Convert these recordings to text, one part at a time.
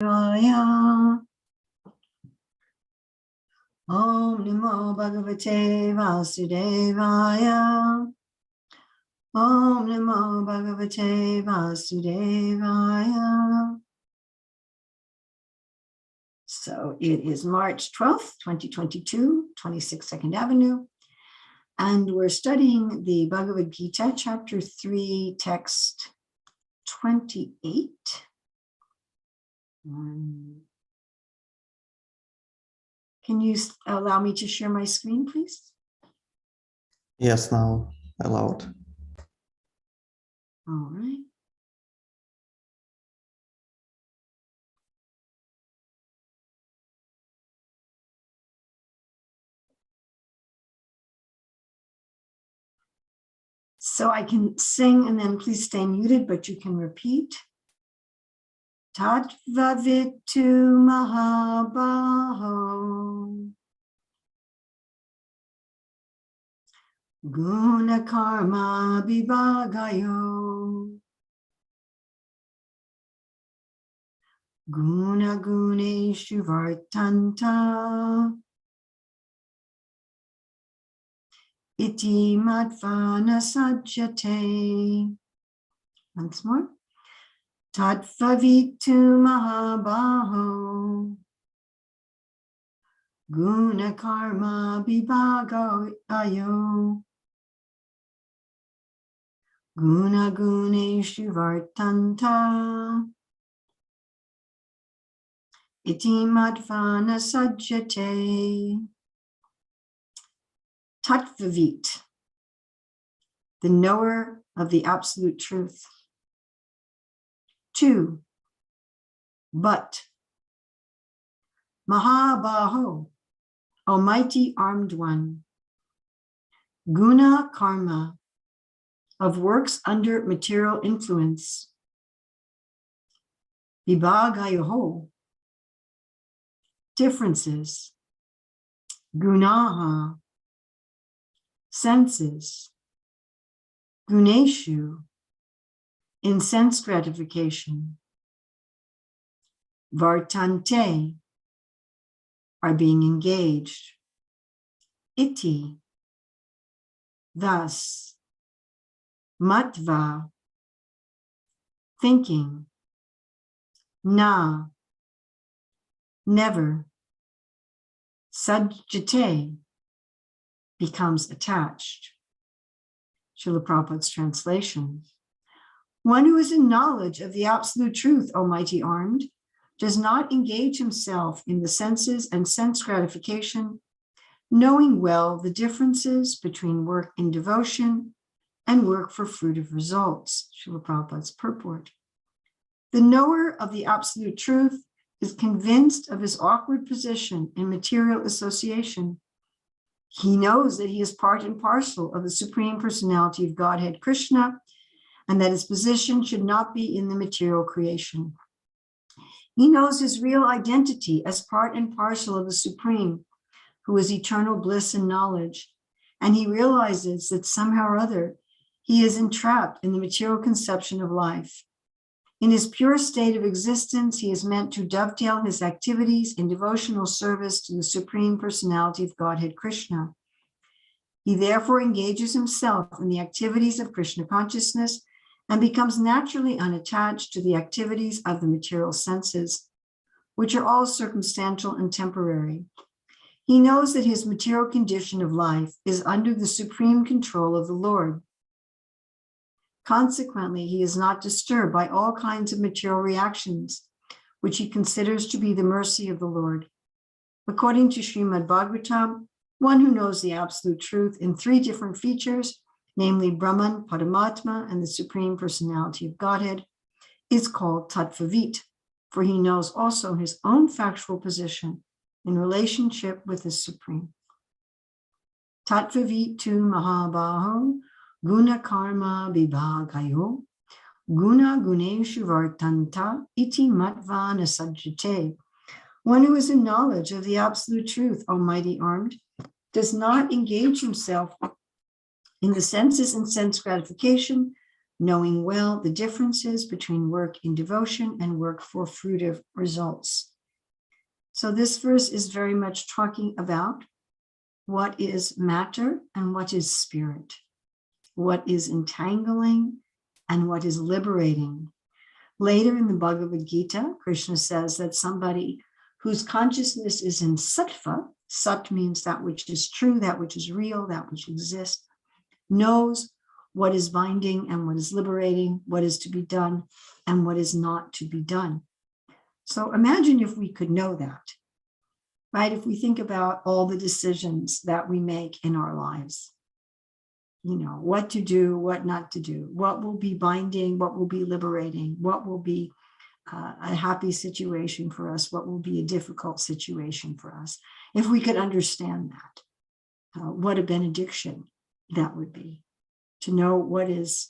Om Namo Bhagavate Vasudevaya. Om Namo Bhagavate Vasudevaya. So it is March 12th, 2022, 26 2nd Avenue. And we're studying the Bhagavad-gita, chapter 3, text 28. Can you allow me to share my screen, please? Yes, now allowed. All right. So I can sing and then please stay muted, but you can repeat. Tattvavitu mahabaho guna karma vibhagayo guna guneshu vartanta iti madvana sajjate. Once more. Tattvavitu mahabaho guna karma vibhagayo guna guneshu vartanta iti madvana sajjate. Tattvavit, the knower of the absolute truth. 2, but. Mahabaho, almighty armed one. Guna karma, of works under material influence. Vibhagayoho, differences. Gunaha, senses. Guneshu, in sense gratification. Vartante, are being engaged. Iti, thus. Matva, thinking. Na, never. Sajjate, becomes attached. Srila Prabhupada's translation. One who is in knowledge of the absolute truth, almighty armed, does not engage himself in the senses and sense gratification, knowing well the differences between work in devotion and work for fruitive results. Srila Prabhupada's purport. The knower of the absolute truth is convinced of his awkward position in material association. He knows that he is part and parcel of the Supreme Personality of Godhead, Krishna, and that his position should not be in the material creation. He knows his real identity as part and parcel of the Supreme, who is eternal bliss and knowledge, and he realizes that somehow or other he is entrapped in the material conception of life. In his pure state of existence, he is meant to dovetail his activities in devotional service to the Supreme Personality of Godhead, Krishna. He therefore engages himself in the activities of Krishna consciousness and becomes naturally unattached to the activities of the material senses, which are all circumstantial and temporary. He knows that his material condition of life is under the supreme control of the Lord. Consequently, he is not disturbed by all kinds of material reactions, which he considers to be the mercy of the Lord. According to Srimad Bhagavatam, one who knows the absolute truth in 3 different features, namely Brahman, Paramatma, and the Supreme Personality of Godhead, is called Tattvavit, for he knows also his own factual position in relationship with the Supreme. Tattvavit tu mahabaho guna karma vibhagayo guna guneshu vartanta iti matvana sajjate. One who is in knowledge of the absolute truth, almighty armed, does not engage himself in the senses and sense gratification, knowing well the differences between work in devotion and work for fruitive results. So this verse is very much talking about what is matter and what is spirit, what is entangling and what is liberating. Later in the Bhagavad-gita, Krishna says that somebody whose consciousness is in sattva, sat means that which is true, that which is real, that which exists, knows what is binding and what is liberating, what is to be done and what is not to be done. So imagine if we could know that, right? If we think about all the decisions that we make in our lives, what to do, what not to do, what will be binding, what will be liberating, what will be a happy situation for us, what will be a difficult situation for us. If we could understand that, what a benediction that would be, to know what is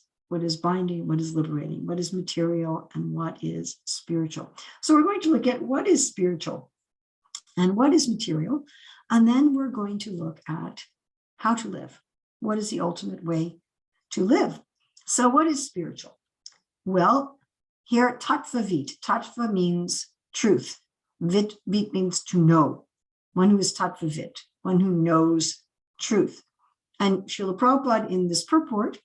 binding, what is liberating, what is material, and what is spiritual. So we're going to look at what is spiritual and what is material, and then we're going to look at how to live. What is the ultimate way to live? So what is spiritual? Well, here, tattva vit. Tattva means truth. Vit means to know. One who is tattva vit, one who knows truth. And Srila Prabhupada in this purport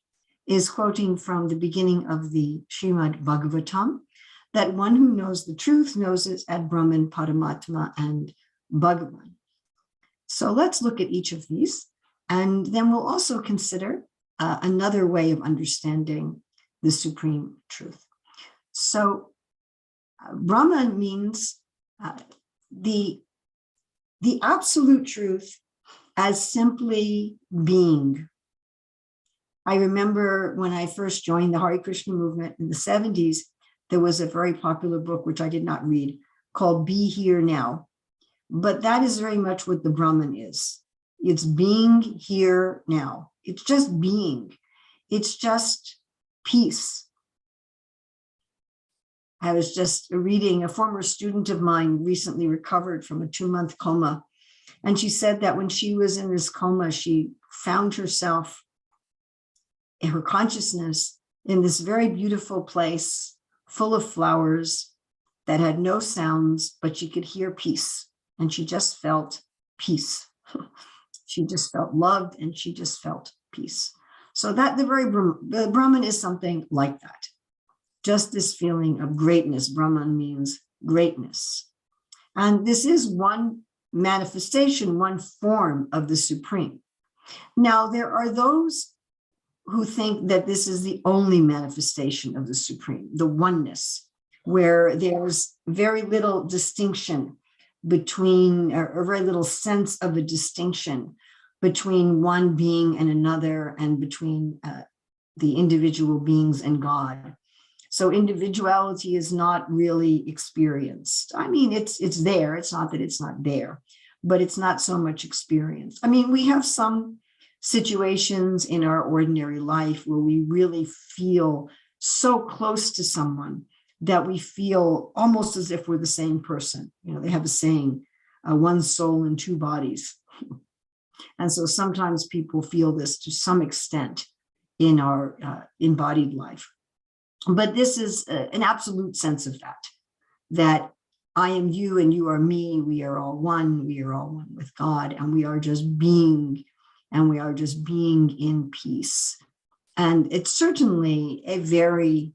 is quoting from the beginning of the Srimad Bhagavatam, that one who knows the truth knows it at Brahman, Paramatma, and Bhagavan. So let's look at each of these. And then we'll also consider another way of understanding the supreme truth. So Brahman means the absolute truth as simply being. I remember when I first joined the Hare Krishna movement in the 70s, there was a very popular book, which I did not read, called Be Here Now. But that is very much what the Brahman is. It's being here now. It's just being. It's just peace. I was just reading, a former student of mine recently recovered from a 2-month coma. And she said that when she was in this coma, she found herself, in her consciousness, in this very beautiful place, full of flowers that had no sounds, but she could hear peace. And she just felt peace. She just felt loved and she just felt peace. So that the Brahman is something like that. Just this feeling of greatness. Brahman means greatness. And this is one manifestation, one form of the supreme. Now, there are those who think that this is the only manifestation of the supreme, the oneness, where there's very little distinction between, or very little sense of a distinction between one being and another, and between the individual beings and God. So individuality is not really experienced. I mean, it's there. It's not that it's not there, but it's not so much experienced. I mean, we have some situations in our ordinary life where we really feel so close to someone that we feel almost as if we're the same person. They have a saying, one soul in 2 bodies. And so sometimes people feel this to some extent in our embodied life. But this is an absolute sense of that I am you and you are me. We are all one. We are all one with God, and we are just being, and we are just being in peace. And it's certainly a very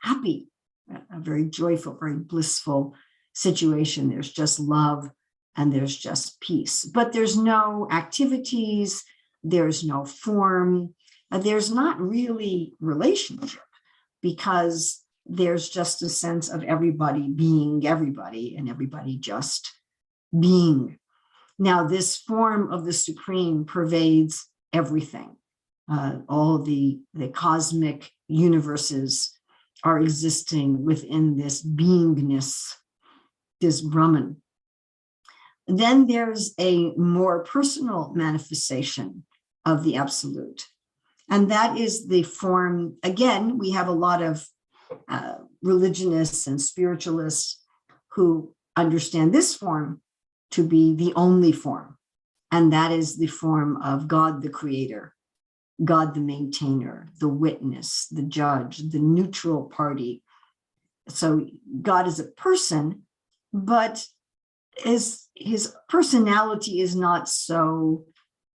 happy, a very joyful, very blissful situation. There's just love and there's just peace, but there's no activities, there's no form, there's not really relationship, because there's just a sense of everybody being everybody and everybody just being. Now, this form of the supreme pervades everything. All the cosmic universes are existing within this beingness, this Brahman. Then there's a more personal manifestation of the absolute. And that is the form, again, we have a lot of religionists and spiritualists who understand this form to be the only form. And that is the form of God, the Creator. God the maintainer, the witness, the judge, the neutral party. So God is a person, but his personality is not so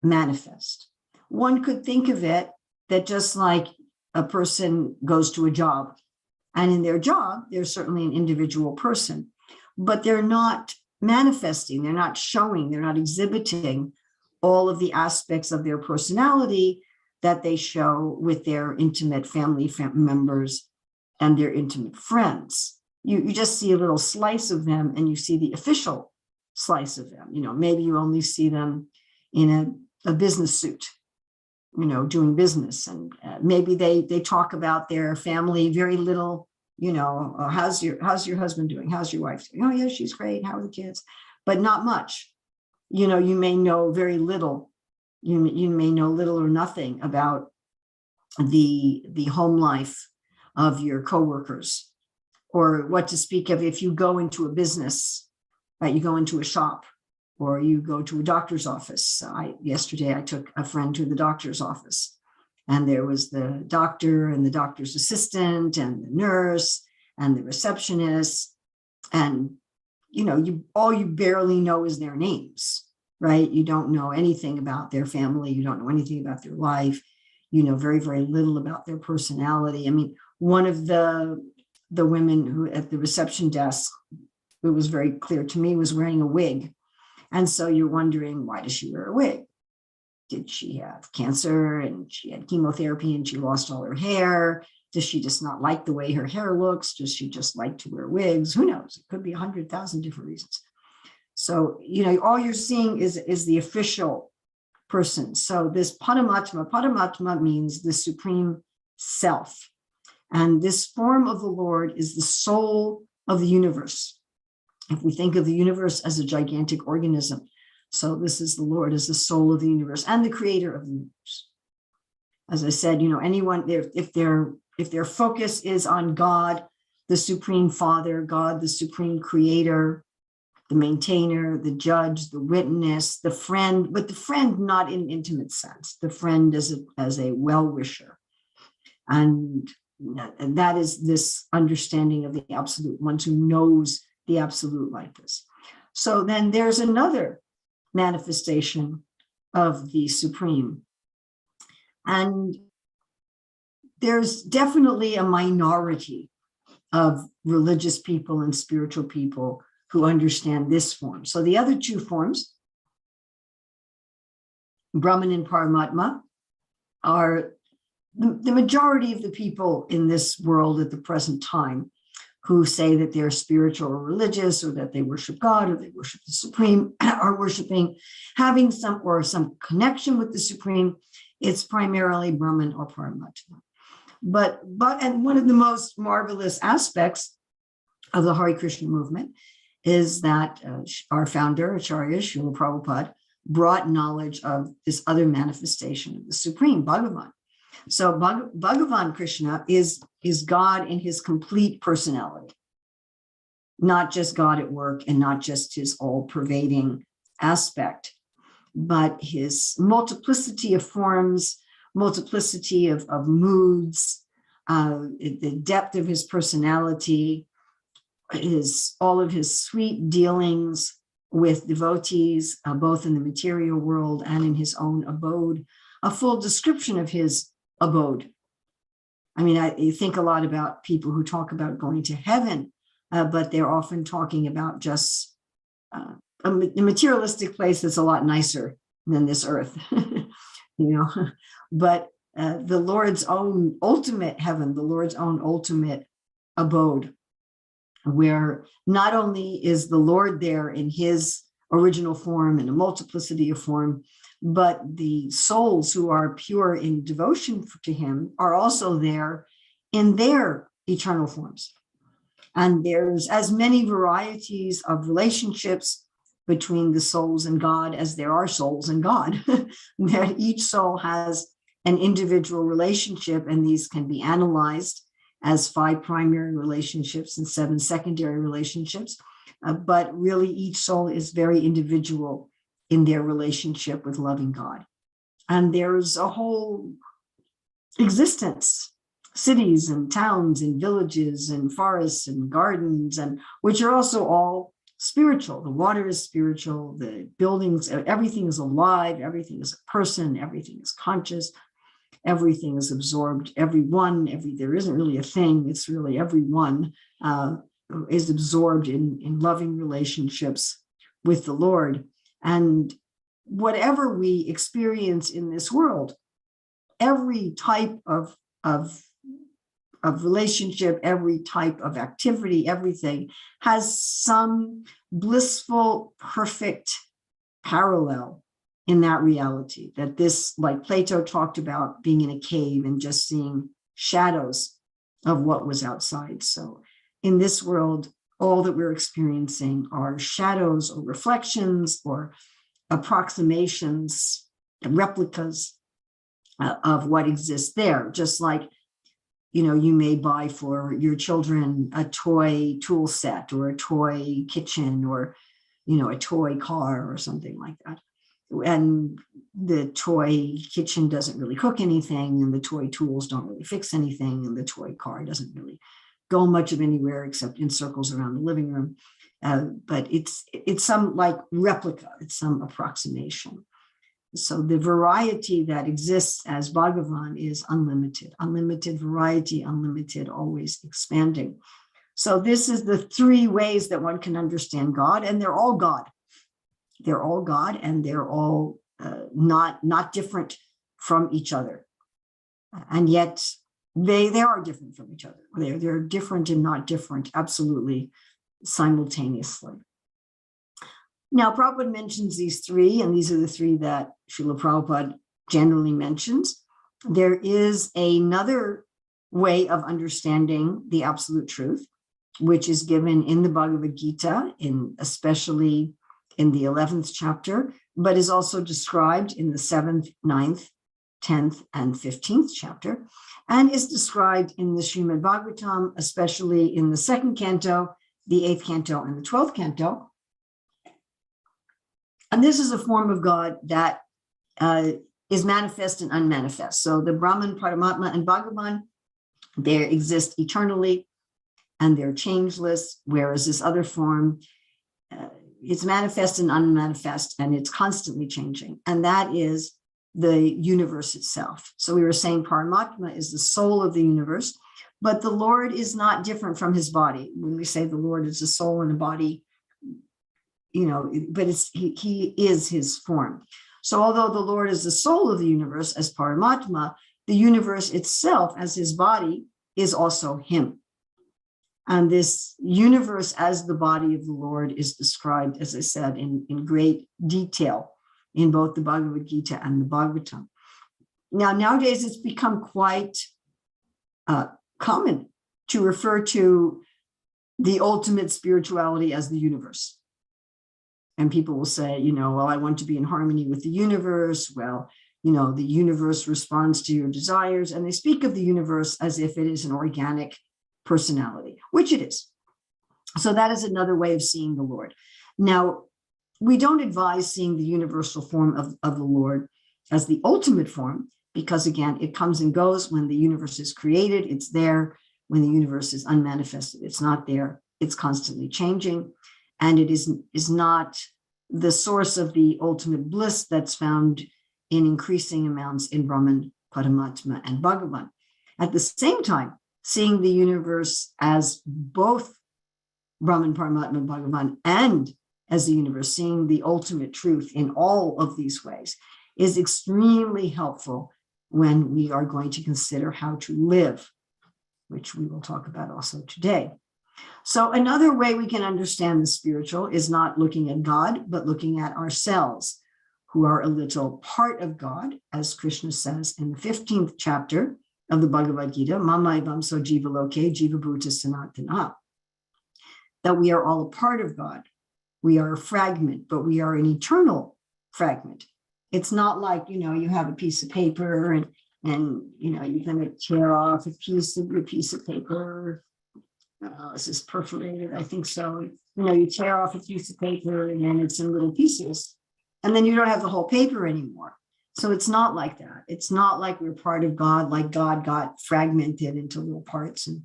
manifest. One could think of it that just like a person goes to a job, and in their job, they're certainly an individual person, but they're not manifesting, they're not showing, they're not exhibiting all of the aspects of their personality that they show with their intimate family members and their intimate friends. You just see a little slice of them, and you see the official slice of them. Maybe you only see them in a business suit, doing business. And maybe they talk about their family very little, how's your husband doing? How's your wife doing? Oh yeah, she's great. How are the kids? But not much. You may know very little. You may know little or nothing about the home life of your coworkers, or what to speak of if you go into a business, right? You go into a shop, or you go to a doctor's office. Yesterday, I took a friend to the doctor's office, and there was the doctor and the doctor's assistant and the nurse and the receptionist. And, all you barely know is their names, right? You don't know anything about their family. You don't know anything about their life. You know very, very little about their personality. I mean, one of the women who at the reception desk, it was very clear to me, was wearing a wig. And so you're wondering, why does she wear a wig? Did she have cancer and she had chemotherapy and she lost all her hair? Does she just not like the way her hair looks? Does she just like to wear wigs? Who knows? It could be 100,000 different reasons. So, all you're seeing is the official person. So this Paramatma means the supreme self. And this form of the Lord is the soul of the universe. If we think of the universe as a gigantic organism, so this is the Lord as the soul of the universe and the creator of the universe. As I said, anyone, if their focus is on God, the supreme Father, God, the supreme creator, the maintainer, the judge, the witness, the friend, but the friend not in intimate sense, the friend as a well-wisher. And that is this understanding of the absolute, one who knows the absolute like this. So then there's another manifestation of the supreme. And there's definitely a minority of religious people and spiritual people who understand this form. So the other two forms, Brahman and Paramatma, are the majority of the people in this world at the present time who say that they're spiritual or religious, or that they worship God, or they worship the Supreme, are worshiping, having some connection with the Supreme. It's primarily Brahman or Paramatma. But and one of the most marvelous aspects of the Hare Krishna movement is that our founder, Acharya Srila Prabhupada, brought knowledge of this other manifestation of the Supreme, Bhagavan. So Bhagavan Krishna is God in his complete personality, not just God at work and not just his all-pervading aspect, but his multiplicity of forms, multiplicity of moods, the depth of his personality, all of his sweet dealings with devotees, both in the material world and in his own abode, a full description of his abode. I mean, you think a lot about people who talk about going to heaven, but they're often talking about just a materialistic place that's a lot nicer than this earth, But the Lord's own ultimate heaven, the Lord's own ultimate abode, where not only is the Lord there in his original form and a multiplicity of form, but the souls who are pure in devotion to him are also there in their eternal forms. And there's as many varieties of relationships between the souls and God as there are souls and God. That each soul has an individual relationship, and these can be analyzed as 5 primary relationships and 7 secondary relationships. But really, each soul is very individual in their relationship with loving God. And there's a whole existence, cities and towns and villages and forests and gardens, and which are also all spiritual. The water is spiritual, the buildings, everything is alive, everything is a person, everything is conscious, everything is absorbed, there isn't really a thing, it's really everyone is absorbed in loving relationships with the Lord. And whatever we experience in this world, every type of relationship, every type of activity, everything has some blissful, perfect parallel in that reality. That this, like Plato talked about being in a cave and just seeing shadows of what was outside. So in this world, all that we're experiencing are shadows or reflections or approximations, replicas of what exists there. Just like, you may buy for your children a toy tool set or a toy kitchen or, a toy car or something like that. And the toy kitchen doesn't really cook anything, and the toy tools don't really fix anything, and the toy car doesn't really go much of anywhere except in circles around the living room. But it's some like replica, it's some approximation. So the variety that exists as Bhagavan is unlimited variety, unlimited, always expanding. So this is the three ways that one can understand God, and they're all God. They're all God, and they're all not different from each other. And yet they are different from each other. They're different and not different, absolutely simultaneously. Now, Prabhupada mentions these three, and these are the three that Srila Prabhupada generally mentions. There is another way of understanding the absolute truth, which is given in the Bhagavad-gita, especially in the 11th chapter, but is also described in the 7th, 9th, 10th, and 15th chapter, and is described in the Srimad Bhagavatam, especially in the 2nd canto, the 8th canto, and the 12th canto. And this is a form of God that is manifest and unmanifest. So the Brahman, Paramatma, and Bhagavan, they exist eternally and they're changeless, whereas this other form, it's manifest and unmanifest, and it's constantly changing. And that is the universe itself. So we were saying Paramatma is the soul of the universe, but the Lord is not different from his body. When we say the Lord is a soul and a body, but he is his form. So although the Lord is the soul of the universe as Paramatma, the universe itself as his body is also him. And this universe as the body of the Lord is described, as I said, in great detail in both the Bhagavad-gita and the Bhagavatam. Now, nowadays, it's become quite common to refer to the ultimate spirituality as the universe. And people will say, well, I want to be in harmony with the universe. Well, the universe responds to your desires. And they speak of the universe as if it is an organic personality, which it is. So that is another way of seeing the Lord. Now, we don't advise seeing the universal form of the Lord as the ultimate form, because again, it comes and goes. When the universe is created, it's there. When the universe is unmanifested, it's not there. It's constantly changing. And it is not the source of the ultimate bliss that's found in increasing amounts in Brahman, Paramatma, and Bhagavan. At the same time, seeing the universe as both Brahman, Paramatma, Bhagavan, and as the universe, seeing the ultimate truth in all of these ways is extremely helpful when we are going to consider how to live, which we will talk about also today. So another way we can understand the spiritual is not looking at God, but looking at ourselves, who are a little part of God, as Krishna says in the 15th chapter of the Bhagavad-gita, Mama Evamso Jiva Loke Jiva Bhuta Sanatana, that we are all a part of God. We are a fragment, but we are an eternal fragment. It's not like, you have a piece of paper and you're going to tear off a piece of your piece of paper. This is perforated, I think so. You tear off a piece of paper and then it's in little pieces, and then you don't have the whole paper anymore. So it's not like that. It's not like we're part of God, like God got fragmented into little parts and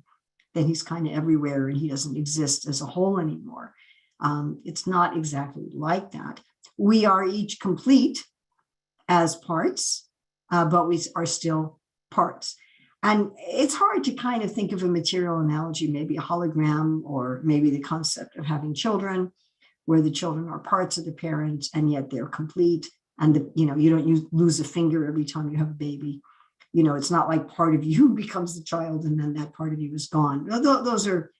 then he's kind of everywhere and he doesn't exist as a whole anymore. It's not exactly like that. We are each complete as parts, but we are still parts. And it's hard to kind of think of a material analogy, maybe a hologram, or maybe the concept of having children, where the children are parts of the parent and yet they're complete. And you don't lose a finger every time you have a baby. It's not like part of you becomes the child and then that part of you is gone. Those are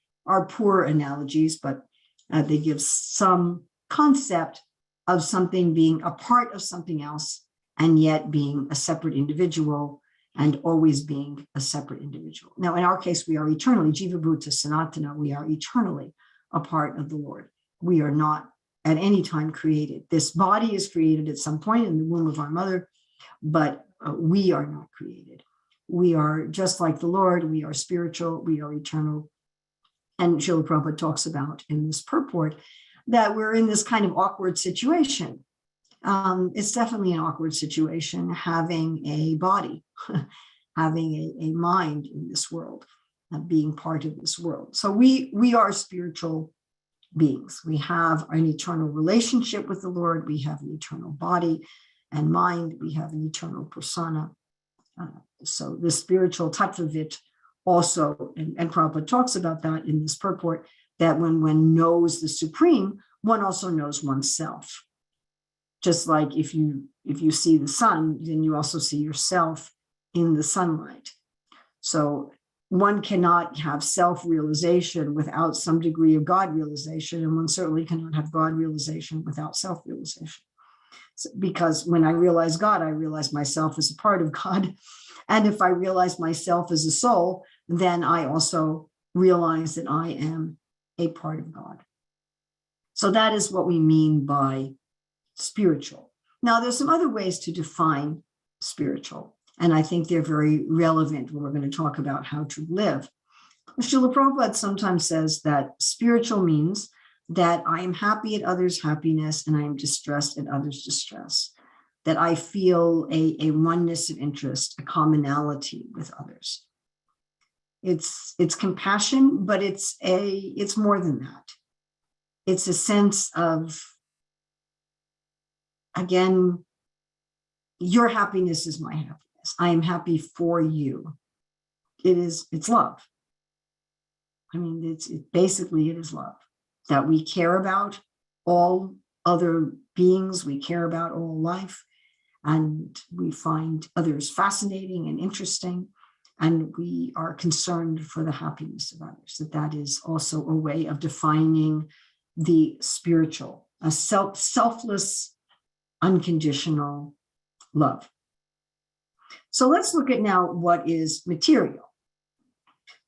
poor analogies, but they give some concept of something being a part of something else and yet being a separate individual and always being a separate individual. Now, in our case, we are eternally, Jiva Bhuta Sanatana, we are eternally a part of the Lord. We are not at any time created. This body is created at some point in the womb of our mother, but we are not created. We are just like the Lord. We are spiritual. We are eternal. And Srila Prabhupada talks about in this purport that we're in this kind of awkward situation. It's definitely an awkward situation having a body, having a mind in this world, being part of this world. So we are spiritual beings. We have an eternal relationship with the Lord. We have an eternal body and mind. We have an eternal persona. So the spiritual tattvavit also, and Prabhupada talks about that in this purport, that when one knows the Supreme, one also knows oneself. Just like if you see the sun, then you also see yourself in the sunlight. So one cannot have self-realization without some degree of God realization, and one certainly cannot have God realization without self-realization. So, because when I realize God, I realize myself as a part of God. And if I realize myself as a soul, then I also realize that I am a part of God. So that is what we mean by spiritual. Now, there's some other ways to define spiritual, and I think they're very relevant when we're going to talk about how to live. Srila Prabhupada sometimes says that spiritual means that I am happy at others' happiness and I am distressed at others' distress, that I feel a oneness of interest, a commonality with others. It's compassion, but it's more than that. It's a sense of, again, your happiness is my happiness. I am happy for you. It's love. I mean, basically it is love, that we care about all other beings, we care about all life, and we find others fascinating and interesting, and we are concerned for the happiness of others. That is also a way of defining the spiritual, a selfless, unconditional love. So let's look at now what is material.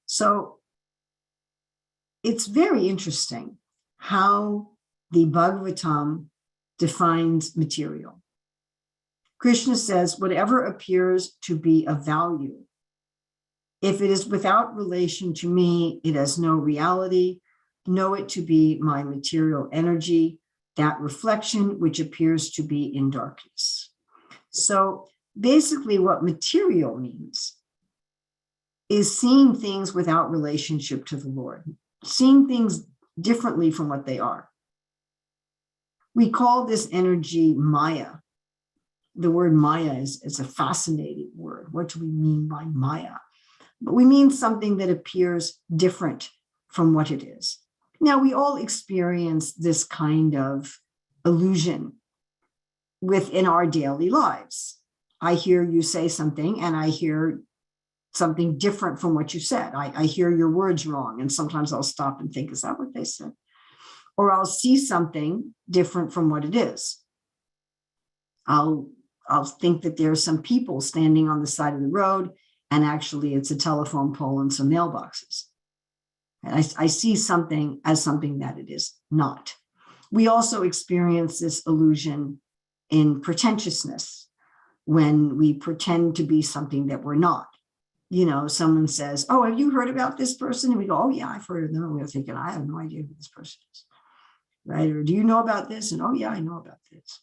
So it's very interesting how the Bhagavatam defines material. Krishna says, whatever appears to be of value, if it is without relation to me, it has no reality. Know it to be my material energy, that reflection which appears to be in darkness. So basically what material means is seeing things without relationship to the Lord, seeing things differently from what they are. We call this energy Maya. The word Maya is a fascinating word. What do we mean by Maya? But we mean something that appears different from what it is. Now, we all experience this kind of illusion within our daily lives. I hear you say something and I hear something different from what you said. I hear your words wrong. And sometimes I'll stop and think, is that what they said? Or I'll see something different from what it is. I'll think that there are some people standing on the side of the road, and actually it's a telephone pole and some mailboxes. And I see something as something that it is not. We also experience this illusion in pretentiousness, when we pretend to be something that we're not. You know, someone says, oh, have you heard about this person? And we go, oh yeah, I've heard of them. And we're thinking, I have no idea who this person is, right? Or do you know about this? And oh yeah, I know about this.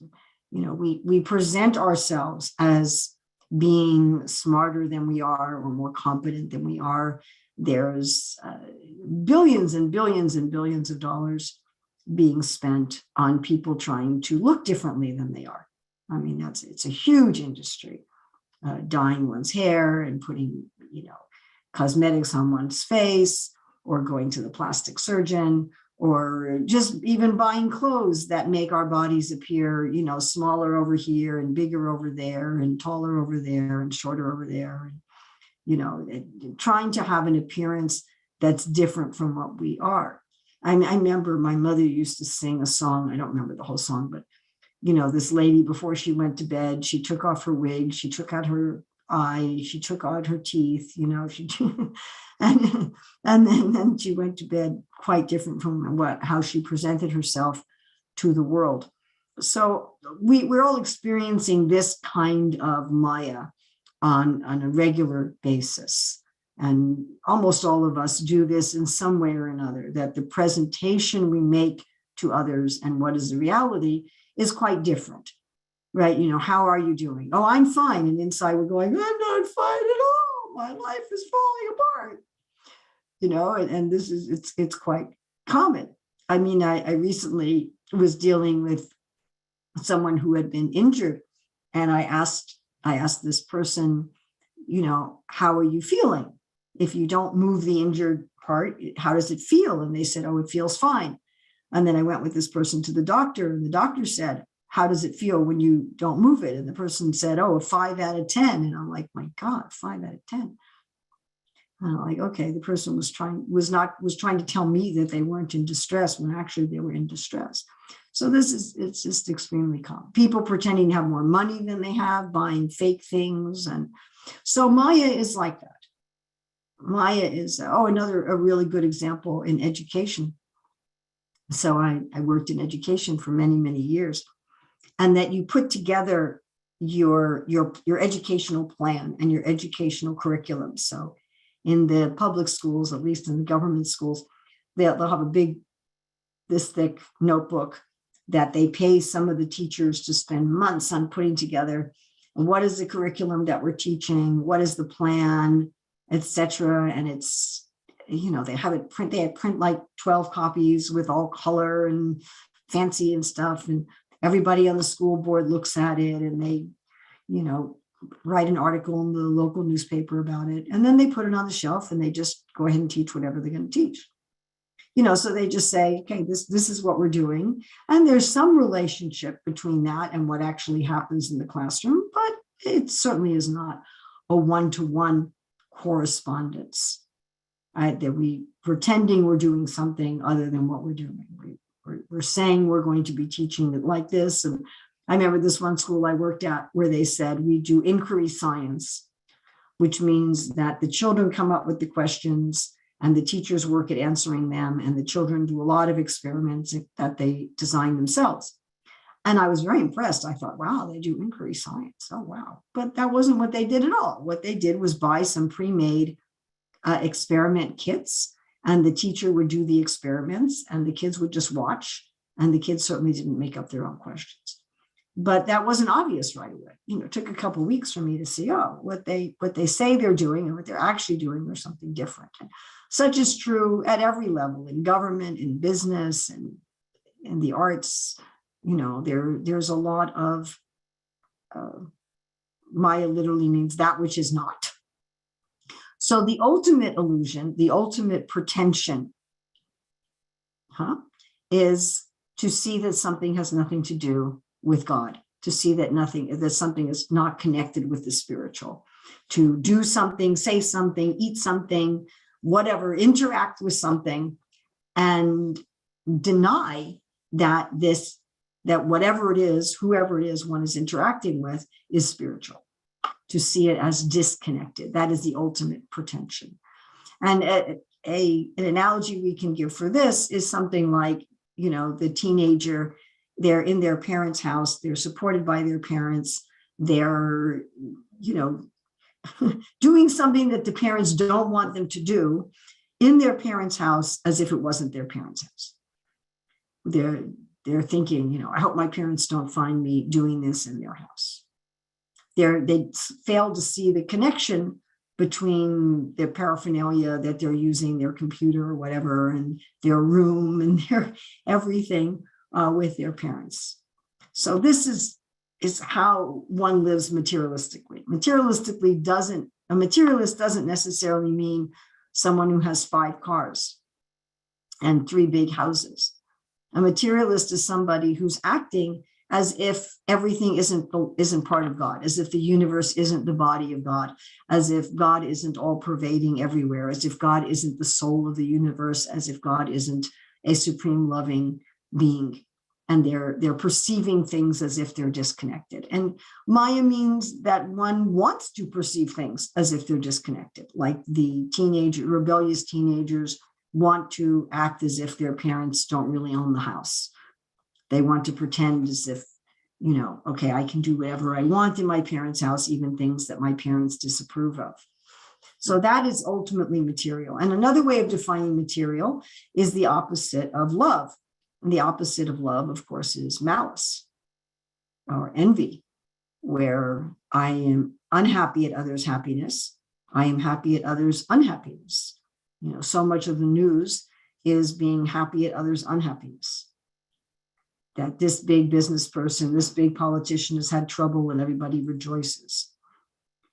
we present ourselves as being smarter than we are or more competent than we are. There's billions and billions and billions of dollars being spent on people trying to look differently than they are. I mean, it's a huge industry, dyeing one's hair and putting, cosmetics on one's face, or going to the plastic surgeon, or just even buying clothes that make our bodies appear, smaller over here and bigger over there and taller over there and shorter over there. And, trying to have an appearance that's different from what we are. I remember my mother used to sing a song. I don't remember the whole song, but, this lady, before she went to bed, she took off her wig, she took out her eye, she took out her teeth, and then she went to bed quite different from how she presented herself to the world. So we're all experiencing this kind of Maya on a regular basis. And almost all of us do this in some way or another, that the presentation we make to others and what is the reality is quite different, right? How are you doing? Oh, I'm fine. And inside we're going, I'm not fine at all. My life is falling apart, and this is, it's quite common. I mean, I recently was dealing with someone who had been injured, and I asked this person, how are you feeling? If you don't move the injured part, how does it feel? And they said, oh, it feels fine. And then I went with this person to the doctor, and the doctor said, how does it feel when you don't move it? And the person said, oh, a 5 out of 10. And I'm like, my God, 5 out of 10. And I'm like, okay, the person was trying to tell me that they weren't in distress when actually they were in distress. So it's just extremely common. People pretending to have more money than they have, buying fake things. And so Maya is like that. Maya is, a really good example in education. So I worked in education for many, many years, and that you put together your educational plan and your educational curriculum. So in the public schools, at least in the government schools, they'll have this thick notebook that they pay some of the teachers to spend months on putting together. What is the curriculum that we're teaching? What is the plan, etc. And it's, they have print like 12 copies with all color and fancy and stuff. And everybody on the school board looks at it, and they, write an article in the local newspaper about it. And then they put it on the shelf, and they just go ahead and teach whatever they're going to teach. So they just say, okay, this is what we're doing. And there's some relationship between that and what actually happens in the classroom, but it certainly is not a one-to-one correspondence. That we pretending we're doing something other than what we're doing. We're saying we're going to be teaching it like this. And I remember this one school I worked at where they said we do inquiry science, which means that the children come up with the questions and the teachers work at answering them, and the children do a lot of experiments that they design themselves. And I was very impressed. I thought, wow, they do inquiry science. Oh, wow. But that wasn't what they did at all. What they did was buy some pre-made experiment kits, and the teacher would do the experiments, and the kids would just watch, and the kids certainly didn't make up their own questions. But that wasn't obvious right away. It took a couple of weeks for me to see, what they say they're doing and what they're actually doing, there's something different. And such is true at every level, in government, in business, and in the arts. There's a lot of Maya literally means that which is not. So the ultimate illusion, the ultimate pretension, is to see that something has nothing to do with God, to see that something is not connected with the spiritual, to do something, say something, eat something, whatever, interact with something, and deny that whatever it is, whoever it is one is interacting with, is spiritual. To see it as disconnected. That is the ultimate pretension. And an analogy we can give for this is something like, the teenager, they're in their parents' house, they're supported by their parents, they're, doing something that the parents don't want them to do in their parents' house as if it wasn't their parents' house. they're thinking, I hope my parents don't find me doing this in their house. They fail to see the connection between their paraphernalia that they're using, their computer or whatever, and their room and their everything with their parents. So this is how one lives materialistically. A materialist doesn't necessarily mean someone who has 5 cars and 3 big houses. A materialist is somebody who's acting as if everything isn't part of God, as if the universe isn't the body of God, as if God isn't all pervading everywhere, as if God isn't the soul of the universe, as if God isn't a supreme loving being. And they're perceiving things as if they're disconnected. And Maya means that one wants to perceive things as if they're disconnected, like the rebellious teenagers want to act as if their parents don't really own the house. They want to pretend as if, okay, I can do whatever I want in my parents' house, even things that my parents disapprove of. So that is ultimately material. And another way of defining material is the opposite of love. And the opposite of love, of course, is malice or envy, where I am unhappy at others' happiness. I am happy at others' unhappiness. So much of the news is being happy at others' unhappiness. That this big business person, this big politician has had trouble and everybody rejoices.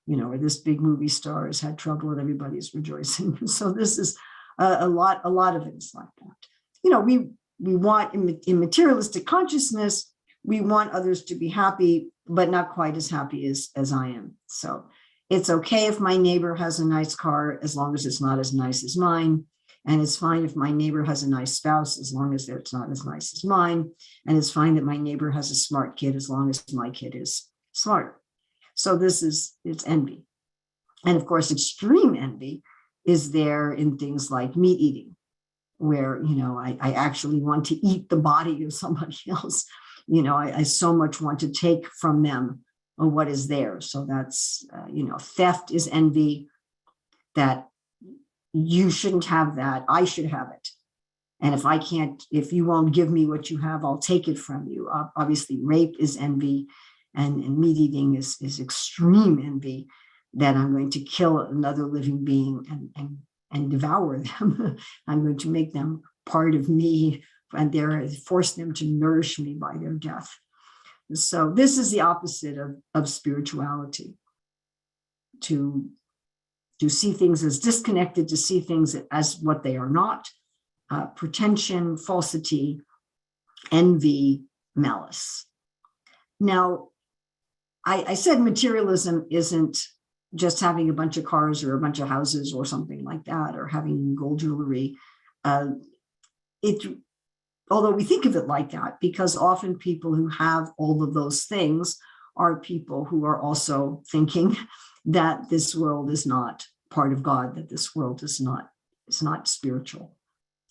Or this big movie star has had trouble and everybody's rejoicing. So this is a lot of it is like that. We want in materialistic consciousness, we want others to be happy, but not quite as happy as I am. So it's okay if my neighbor has a nice car, as long as it's not as nice as mine. And it's fine if my neighbor has a nice spouse, as long as it's not as nice as mine. And it's fine that my neighbor has a smart kid, as long as my kid is smart. So it's envy. And of course, extreme envy is there in things like meat eating, where, I actually want to eat the body of somebody else. I so much want to take from them what is theirs. So that's, theft is envy, that you shouldn't have that, I should have it. And if you won't give me what you have, I'll take it from you. Obviously, rape is envy, and meat eating is extreme envy, that I'm going to kill another living being and devour them. I'm going to make them part of me and force them to nourish me by their death. So this is the opposite of spirituality, to see things as disconnected, to see things as what they are not, pretension, falsity, envy, malice. Now, I said materialism isn't just having a bunch of cars or a bunch of houses or something like that, or having gold jewelry. Although we think of it like that, because often people who have all of those things are people who are also thinking that this world is not part of God, that this world is not spiritual.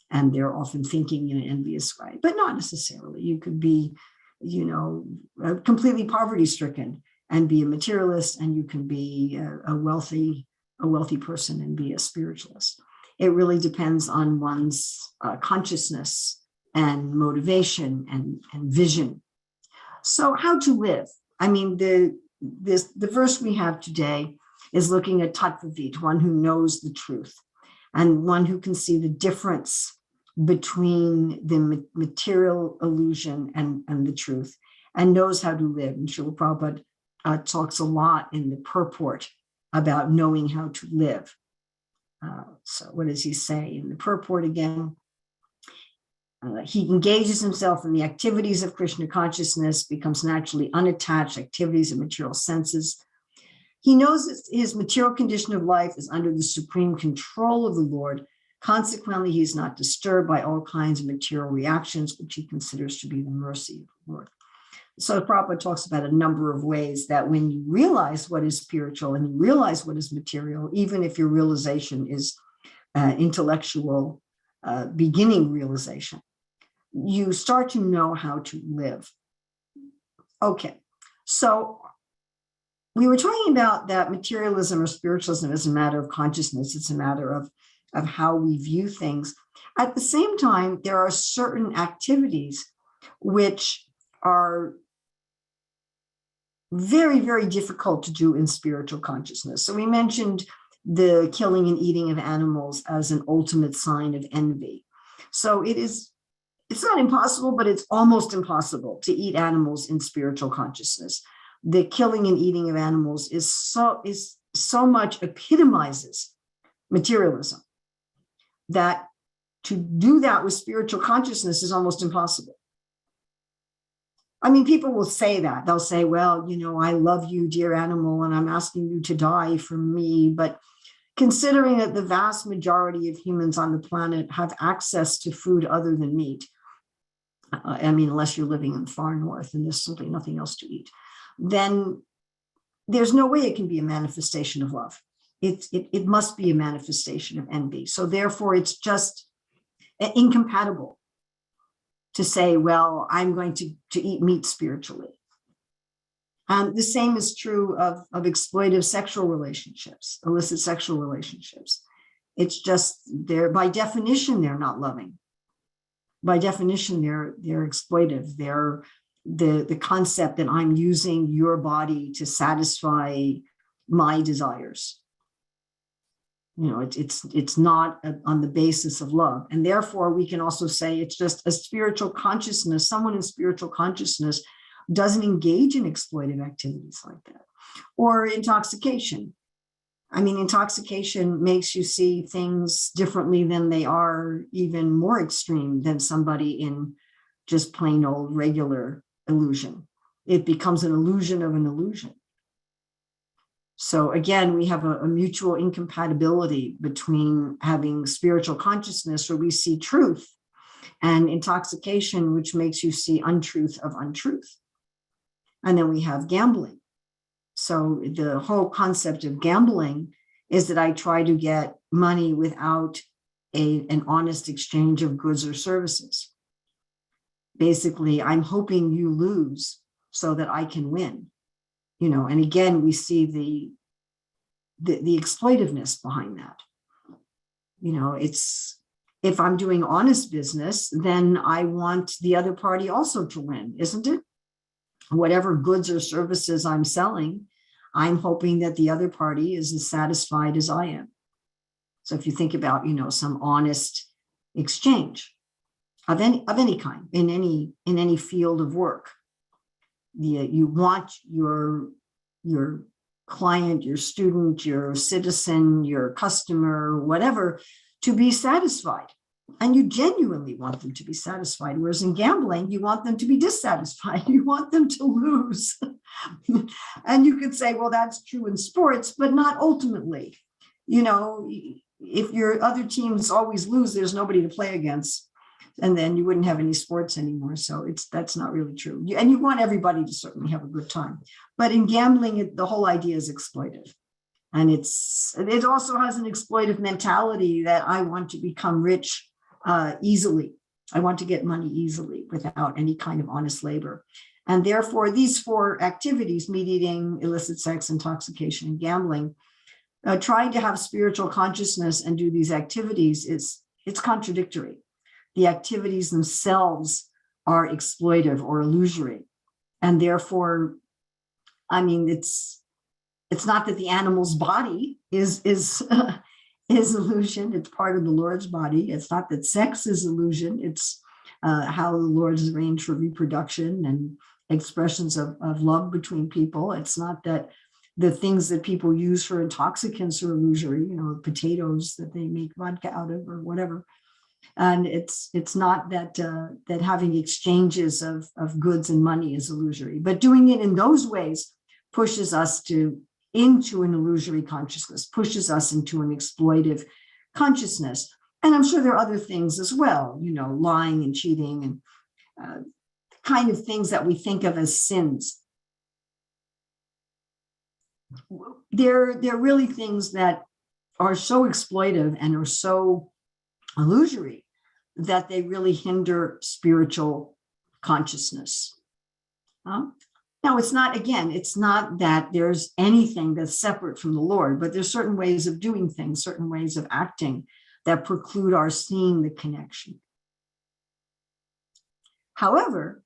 And they're often thinking in an envious way, but not necessarily. You could be, completely poverty-stricken and be a materialist, and you can be a wealthy person and be a spiritualist. It really depends on one's consciousness and motivation and vision. So how to live? I mean, the verse we have today is looking at Tattva-vid, one who knows the truth, and one who can see the difference between the material illusion and the truth, and knows how to live. And Srila Prabhupada talks a lot in the purport about knowing how to live. So what does he say in the purport again? He engages himself in the activities of Krishna consciousness, becomes naturally unattached, activities of material senses. He knows that his material condition of life is under the supreme control of the Lord. Consequently, he is not disturbed by all kinds of material reactions, which he considers to be the mercy of the Lord. So Prabhupada talks about a number of ways that when you realize what is spiritual and you realize what is material, even if your realization is intellectual, beginning realization, you start to know how to live. Okay, so we were talking about that materialism or spiritualism is a matter of consciousness. It's a matter of how we view things. At the same time, there are certain activities which are very, very difficult to do in spiritual consciousness. So we mentioned the killing and eating of animals as an ultimate sign of envy. So it's not impossible, but it's almost impossible to eat animals in spiritual consciousness. The killing and eating of animals is so much epitomizes materialism that to do that with spiritual consciousness is almost impossible. I mean, people will say that. They'll say, well, I love you, dear animal, and I'm asking you to die for me. But considering that the vast majority of humans on the planet have access to food other than meat, I mean, unless you're living in the far north and there's simply nothing else to eat, then there's no way it can be a manifestation of love. It must be a manifestation of envy. So therefore, it's just incompatible to say, well, I'm going to eat meat spiritually. The same is true of exploitive sexual relationships, illicit sexual relationships. It's just by definition, they're not loving. By definition, they're exploitive. They're the concept that I'm using your body to satisfy my desires. It's not on the basis of love. And therefore, we can also say it's just a spiritual consciousness. Someone in spiritual consciousness doesn't engage in exploitive activities like that. Or intoxication. I mean, intoxication makes you see things differently than they are, even more extreme than somebody in just plain old regular illusion. It becomes an illusion of an illusion. So again, we have a mutual incompatibility between having spiritual consciousness where we see truth and intoxication, which makes you see untruth of untruth. And then we have gambling. So the whole concept of gambling is that I try to get money without an honest exchange of goods or services. Basically, I'm hoping you lose so that I can win. And again, we see the exploitiveness behind that. It's if I'm doing honest business, then I want the other party also to win, isn't it? Whatever goods or services I'm selling, I'm hoping that the other party is as satisfied as I am. So if you think about, some honest exchange of any kind in any field of work, you want your client, your student, your citizen, your customer, whatever, to be satisfied. And you genuinely want them to be satisfied. Whereas in gambling, you want them to be dissatisfied. You want them to lose. And you could say, well, that's true in sports, but not ultimately. If your other teams always lose, there's nobody to play against. And then you wouldn't have any sports anymore. So that's not really true. And you want everybody to certainly have a good time. But in gambling, the whole idea is exploitive. And it also has an exploitive mentality that I want to become rich easily. I want to get money easily without any kind of honest labor. And therefore, these four activities, meat eating, illicit sex, intoxication, and gambling, trying to have spiritual consciousness and do these activities it's contradictory. The activities themselves are exploitive or illusory. And therefore, I mean, it's not that the animal's body is illusion. It's part of the Lord's body. It's not that sex is illusion. It's how the Lord has arranged for reproduction and expressions of love between people. It's not that the things that people use for intoxicants are illusory, potatoes that they make vodka out of or whatever. And it's not that having exchanges of goods and money is illusory, but doing it in those ways pushes us into an illusory consciousness, pushes us into an exploitive consciousness. And I'm sure there are other things as well, lying and cheating and kind of things that we think of as sins. They're really things that are so exploitive and are so illusory that they really hinder spiritual consciousness. Now, it's not that there's anything that's separate from the Lord, but there's certain ways of doing things, certain ways of acting that preclude our seeing the connection. However,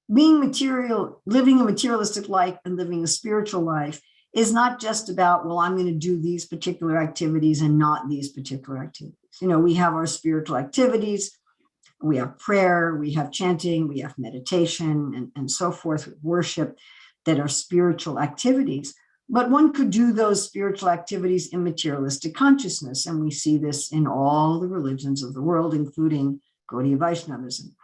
living a materialistic life and living a spiritual life is not just about, well, I'm going to do these particular activities and not these particular activities. We have our spiritual activities, we have prayer, we have chanting, we have meditation, and so forth, worship, that are spiritual activities. But one could do those spiritual activities in materialistic consciousness. And we see this in all the religions of the world, including Gaudiya Vaishnavism,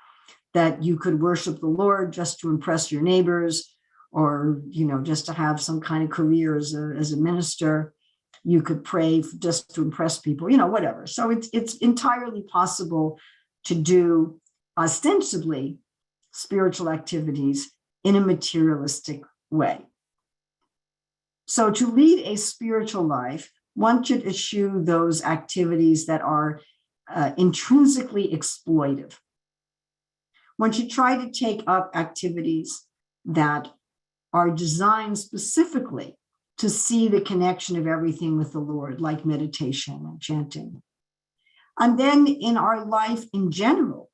that you could worship the Lord just to impress your neighbors, or, just to have some kind of career as a minister. You could pray just to impress people, whatever. So it's entirely possible to do ostensibly spiritual activities in a materialistic way. So to lead a spiritual life, one should eschew those activities that are intrinsically exploitive. One should try to take up activities that are designed specifically to see the connection of everything with the Lord, like meditation and chanting. And then in our life in general,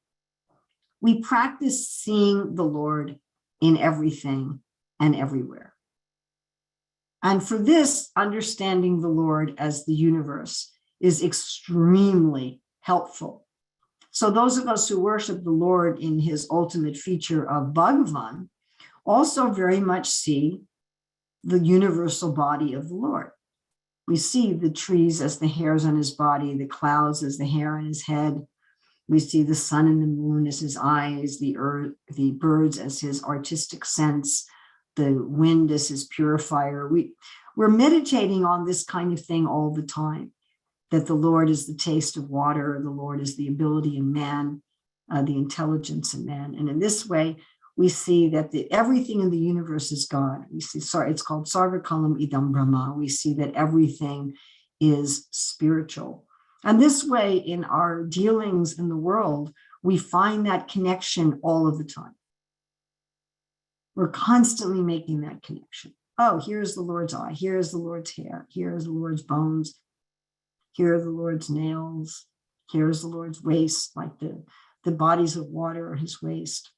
we practice seeing the Lord in everything and everywhere. And for this, understanding the Lord as the universe is extremely helpful. So those of us who worship the Lord in his ultimate feature of Bhagavan also very much see the universal body of the Lord. We see the trees as the hairs on his body, the clouds as the hair on his head. We see the sun and the moon as his eyes, the earth, the birds as his artistic sense, the wind as his purifier. We're meditating on this kind of thing all the time, that the Lord is the taste of water, the Lord is the ability in man, the intelligence in man. And in this way, we see that everything in the universe is God. We see, it's called Sarvakalam Idam Brahma. We see that everything is spiritual. And this way, in our dealings in the world, we find that connection all of the time. We're constantly making that connection. Oh, here's the Lord's eye. Here's the Lord's hair. Here's the Lord's bones. Here are the Lord's nails. Here's the Lord's waist, like the bodies of water are his waist.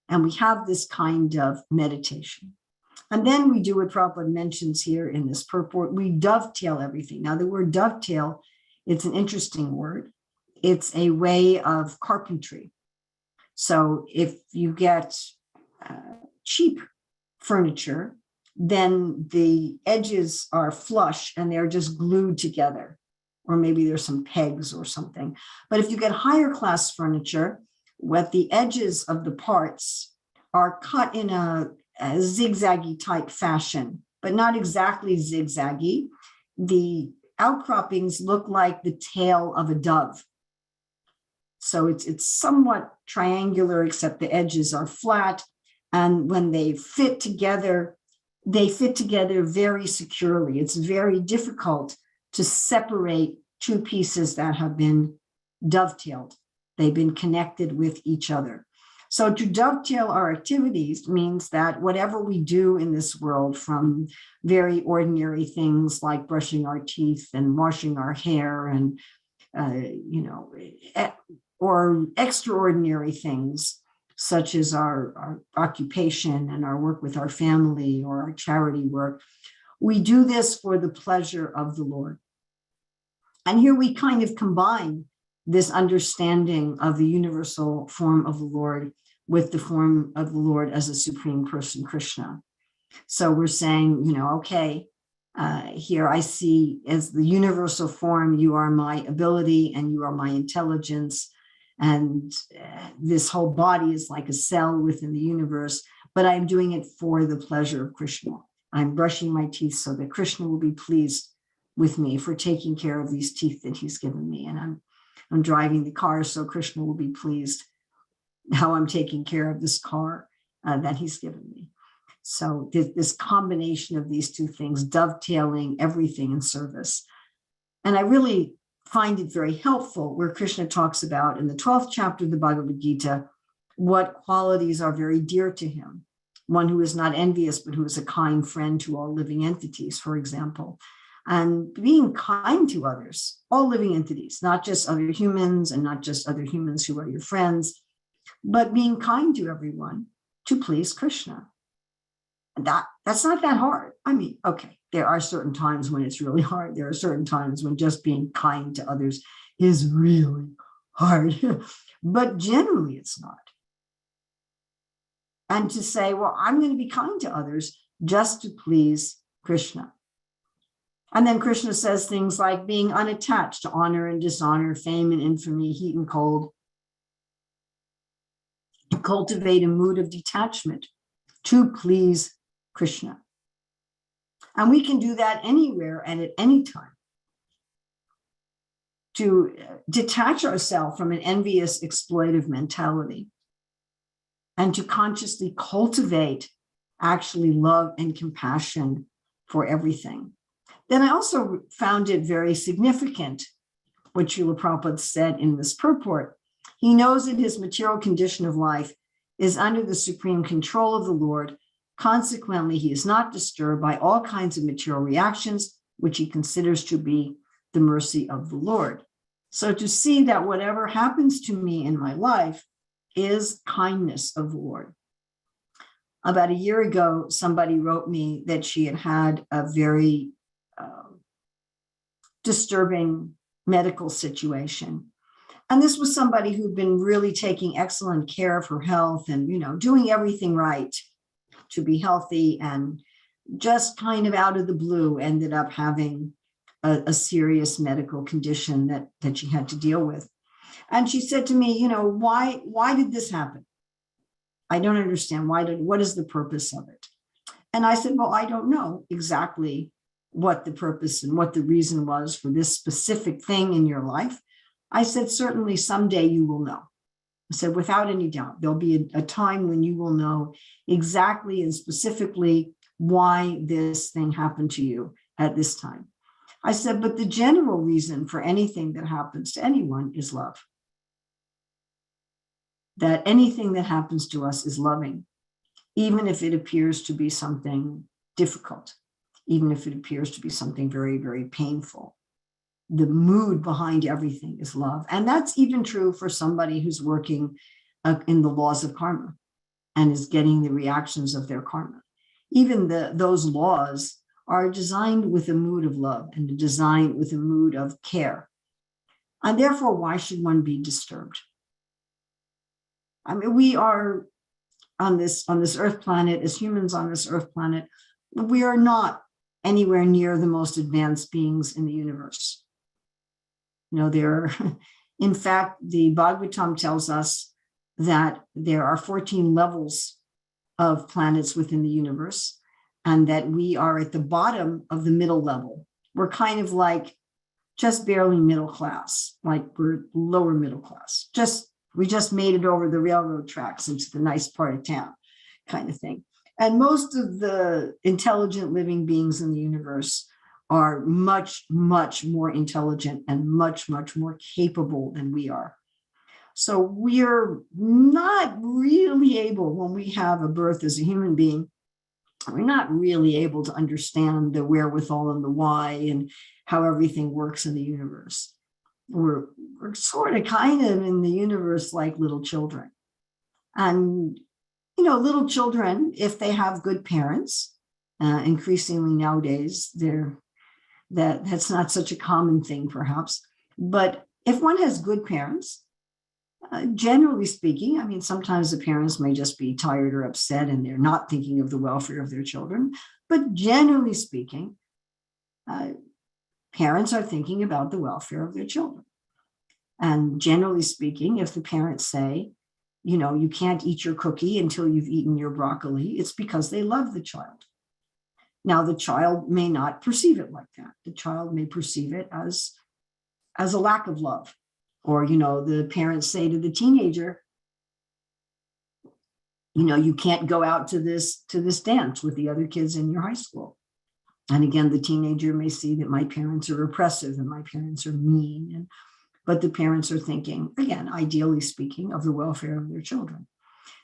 And we have this kind of meditation. And then we do what Prabhupada mentions here in this purport. We dovetail everything. Now, the word dovetail, it's an interesting word. It's a way of carpentry. So if you get cheap furniture, then the edges are flush and they're just glued together. Or maybe there's some pegs or something. But if you get higher class furniture, what the edges of the parts are cut in a zigzaggy type fashion, but not exactly zigzaggy. The outcroppings look like the tail of a dove. So it's somewhat triangular, except the edges are flat. And when they fit together very securely. It's very difficult to separate two pieces that have been dovetailed. They've been connected with each other. So to dovetail our activities means that whatever we do in this world, from very ordinary things like brushing our teeth and washing our hair and, or extraordinary things, such as our occupation and our work with our family or our charity work, we do this for the pleasure of the Lord. And here we kind of combine this understanding of the universal form of the Lord with the form of the Lord as a supreme person, Krishna. So we're saying, here I see as the universal form, you are my ability and you are my intelligence. And this whole body is like a cell within the universe, but I'm doing it for the pleasure of Krishna. I'm brushing my teeth so that Krishna will be pleased with me for taking care of these teeth that he's given me. And I'm driving the car so Krishna will be pleased how I'm taking care of this car that he's given me. So this combination of these two things, dovetailing everything in service. And I really find it very helpful where Krishna talks about in the 12th chapter of the Bhagavad-gita, what qualities are very dear to him. One who is not envious, but who is a kind friend to all living entities, for example. And being kind to others, all living entities, not just other humans and not just other humans who are your friends, but being kind to everyone to please Krishna. And that's not that hard. I mean, okay, there are certain times when it's really hard. There are certain times when just being kind to others is really hard, but generally it's not. And to say, well, I'm going to be kind to others just to please Krishna. And then Krishna says things like being unattached to honor and dishonor, fame and infamy, heat and cold. To cultivate a mood of detachment to please Krishna. And we can do that anywhere and at any time. To detach ourselves from an envious, exploitive mentality and to consciously cultivate actually love and compassion for everything. Then I also found it very significant what Srila Prabhupada said in this purport. He knows that his material condition of life is under the supreme control of the Lord. Consequently, he is not disturbed by all kinds of material reactions, which he considers to be the mercy of the Lord. So to see that whatever happens to me in my life is kindness of the Lord. About a year ago, somebody wrote me that she had a very disturbing medical situation. And this was somebody who'd been really taking excellent care of her health and, doing everything right to be healthy, and just kind of out of the blue ended up having a serious medical condition that she had to deal with. And she said to me, why did this happen? I don't understand. What is the purpose of it? And I said, well, I don't know exactly what the purpose and what the reason was for this specific thing in your life. I said, certainly someday you will know. I said, without any doubt, there'll be a time when you will know exactly and specifically why this thing happened to you at this time. I said, but the general reason for anything that happens to anyone is love. That anything that happens to us is loving, even if it appears to be something difficult, even if it appears to be something very, very painful. The mood behind everything is love. And that's even true for somebody who's working in the laws of karma and is getting the reactions of their karma. Even those laws are designed with a mood of love and designed with a mood of care. And therefore, why should one be disturbed? I mean, we are on this earth planet, as humans on this earth planet, we are not anywhere near the most advanced beings in the universe. In fact, the Bhagavatam tells us that there are 14 levels of planets within the universe, and that we are at the bottom of the middle level. We're kind of like just barely middle class, like we're lower middle class. We just made it over the railroad tracks into the nice part of town, kind of thing. And most of the intelligent living beings in the universe are much, much more intelligent and much, much more capable than we are. So we're not really able, when we have a birth as a human being, we're not really able to understand the wherewithal and the why and how everything works in the universe. We're sort of kind of in the universe like little children. And, little children, if they have good parents, increasingly nowadays, that's not such a common thing, perhaps. But if one has good parents, generally speaking, I mean, sometimes the parents may just be tired or upset and they're not thinking of the welfare of their children. But generally speaking, parents are thinking about the welfare of their children. And generally speaking, if the parents say, you can't eat your cookie until you've eaten your broccoli, it's because they love the child. Now, the child may not perceive it like that. The child may perceive it as a lack of love. Or, the parents say to the teenager, you can't go out to this dance with the other kids in your high school. And again, the teenager may see that my parents are oppressive and my parents are mean. But the parents are thinking, again, ideally speaking, of the welfare of their children.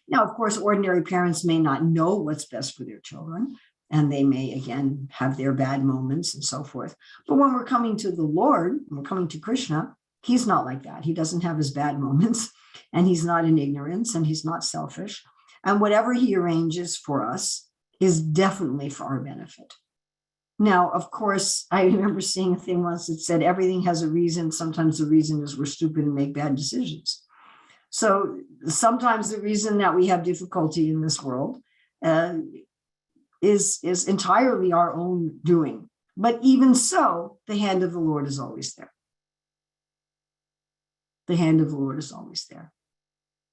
Now, of course, ordinary parents may not know what's best for their children, and they may, again, have their bad moments and so forth. But when we're coming to the Lord, when we're coming to Krishna, he's not like that. He doesn't have his bad moments. and he's not in ignorance, and he's not selfish. And whatever he arranges for us is definitely for our benefit. Now, of course, I remember seeing a thing once that said everything has a reason. Sometimes the reason is we're stupid and make bad decisions. So sometimes the reason that we have difficulty in this world is entirely our own doing. But even so, the hand of the Lord is always there. The hand of the Lord is always there.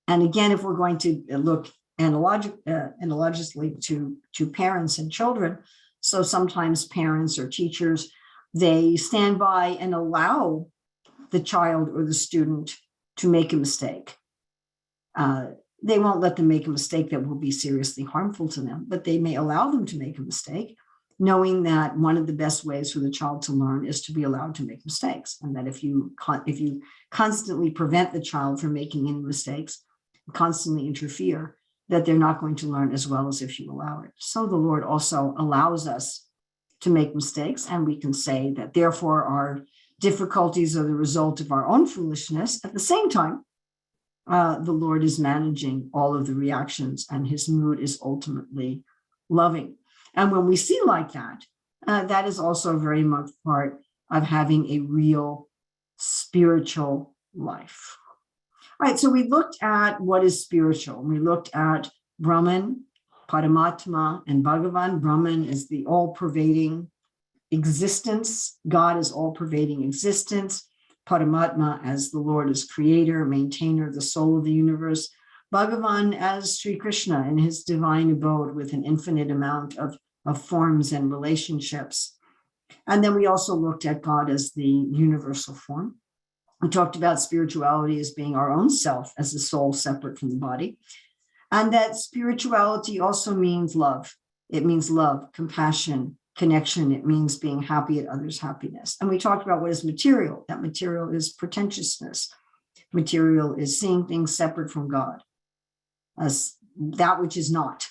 And again, if we're going to look analogically to parents and children, so sometimes parents or teachers, they stand by and allow the child or the student to make a mistake. They won't let them make a mistake that will be seriously harmful to them, but they may allow them to make a mistake, knowing that one of the best ways for the child to learn is to be allowed to make mistakes. And that if you constantly prevent the child from making any mistakes, constantly interfere, that they're not going to learn as well as if you allow it. So the Lord also allows us to make mistakes, and we can say that therefore our difficulties are the result of our own foolishness. At the same time, the Lord is managing all of the reactions, and his mood is ultimately loving. And when we see like that, that is also very much part of having a real spiritual life. All right, so we looked at what is spiritual. We looked at Brahman, Paramatma, and Bhagavan. Brahman is the all-pervading existence. God is all-pervading existence. Paramatma as the Lord as creator, maintainer, the soul of the universe. Bhagavan as Sri Krishna in his divine abode with an infinite amount of forms and relationships. And then we also looked at God as the universal form. We talked about spirituality as being our own self, as a soul separate from the body. And that spirituality also means love. It means love, compassion, connection. It means being happy at others' happiness. And we talked about what is material. That material is pretentiousness. Material is seeing things separate from God, as that which is not,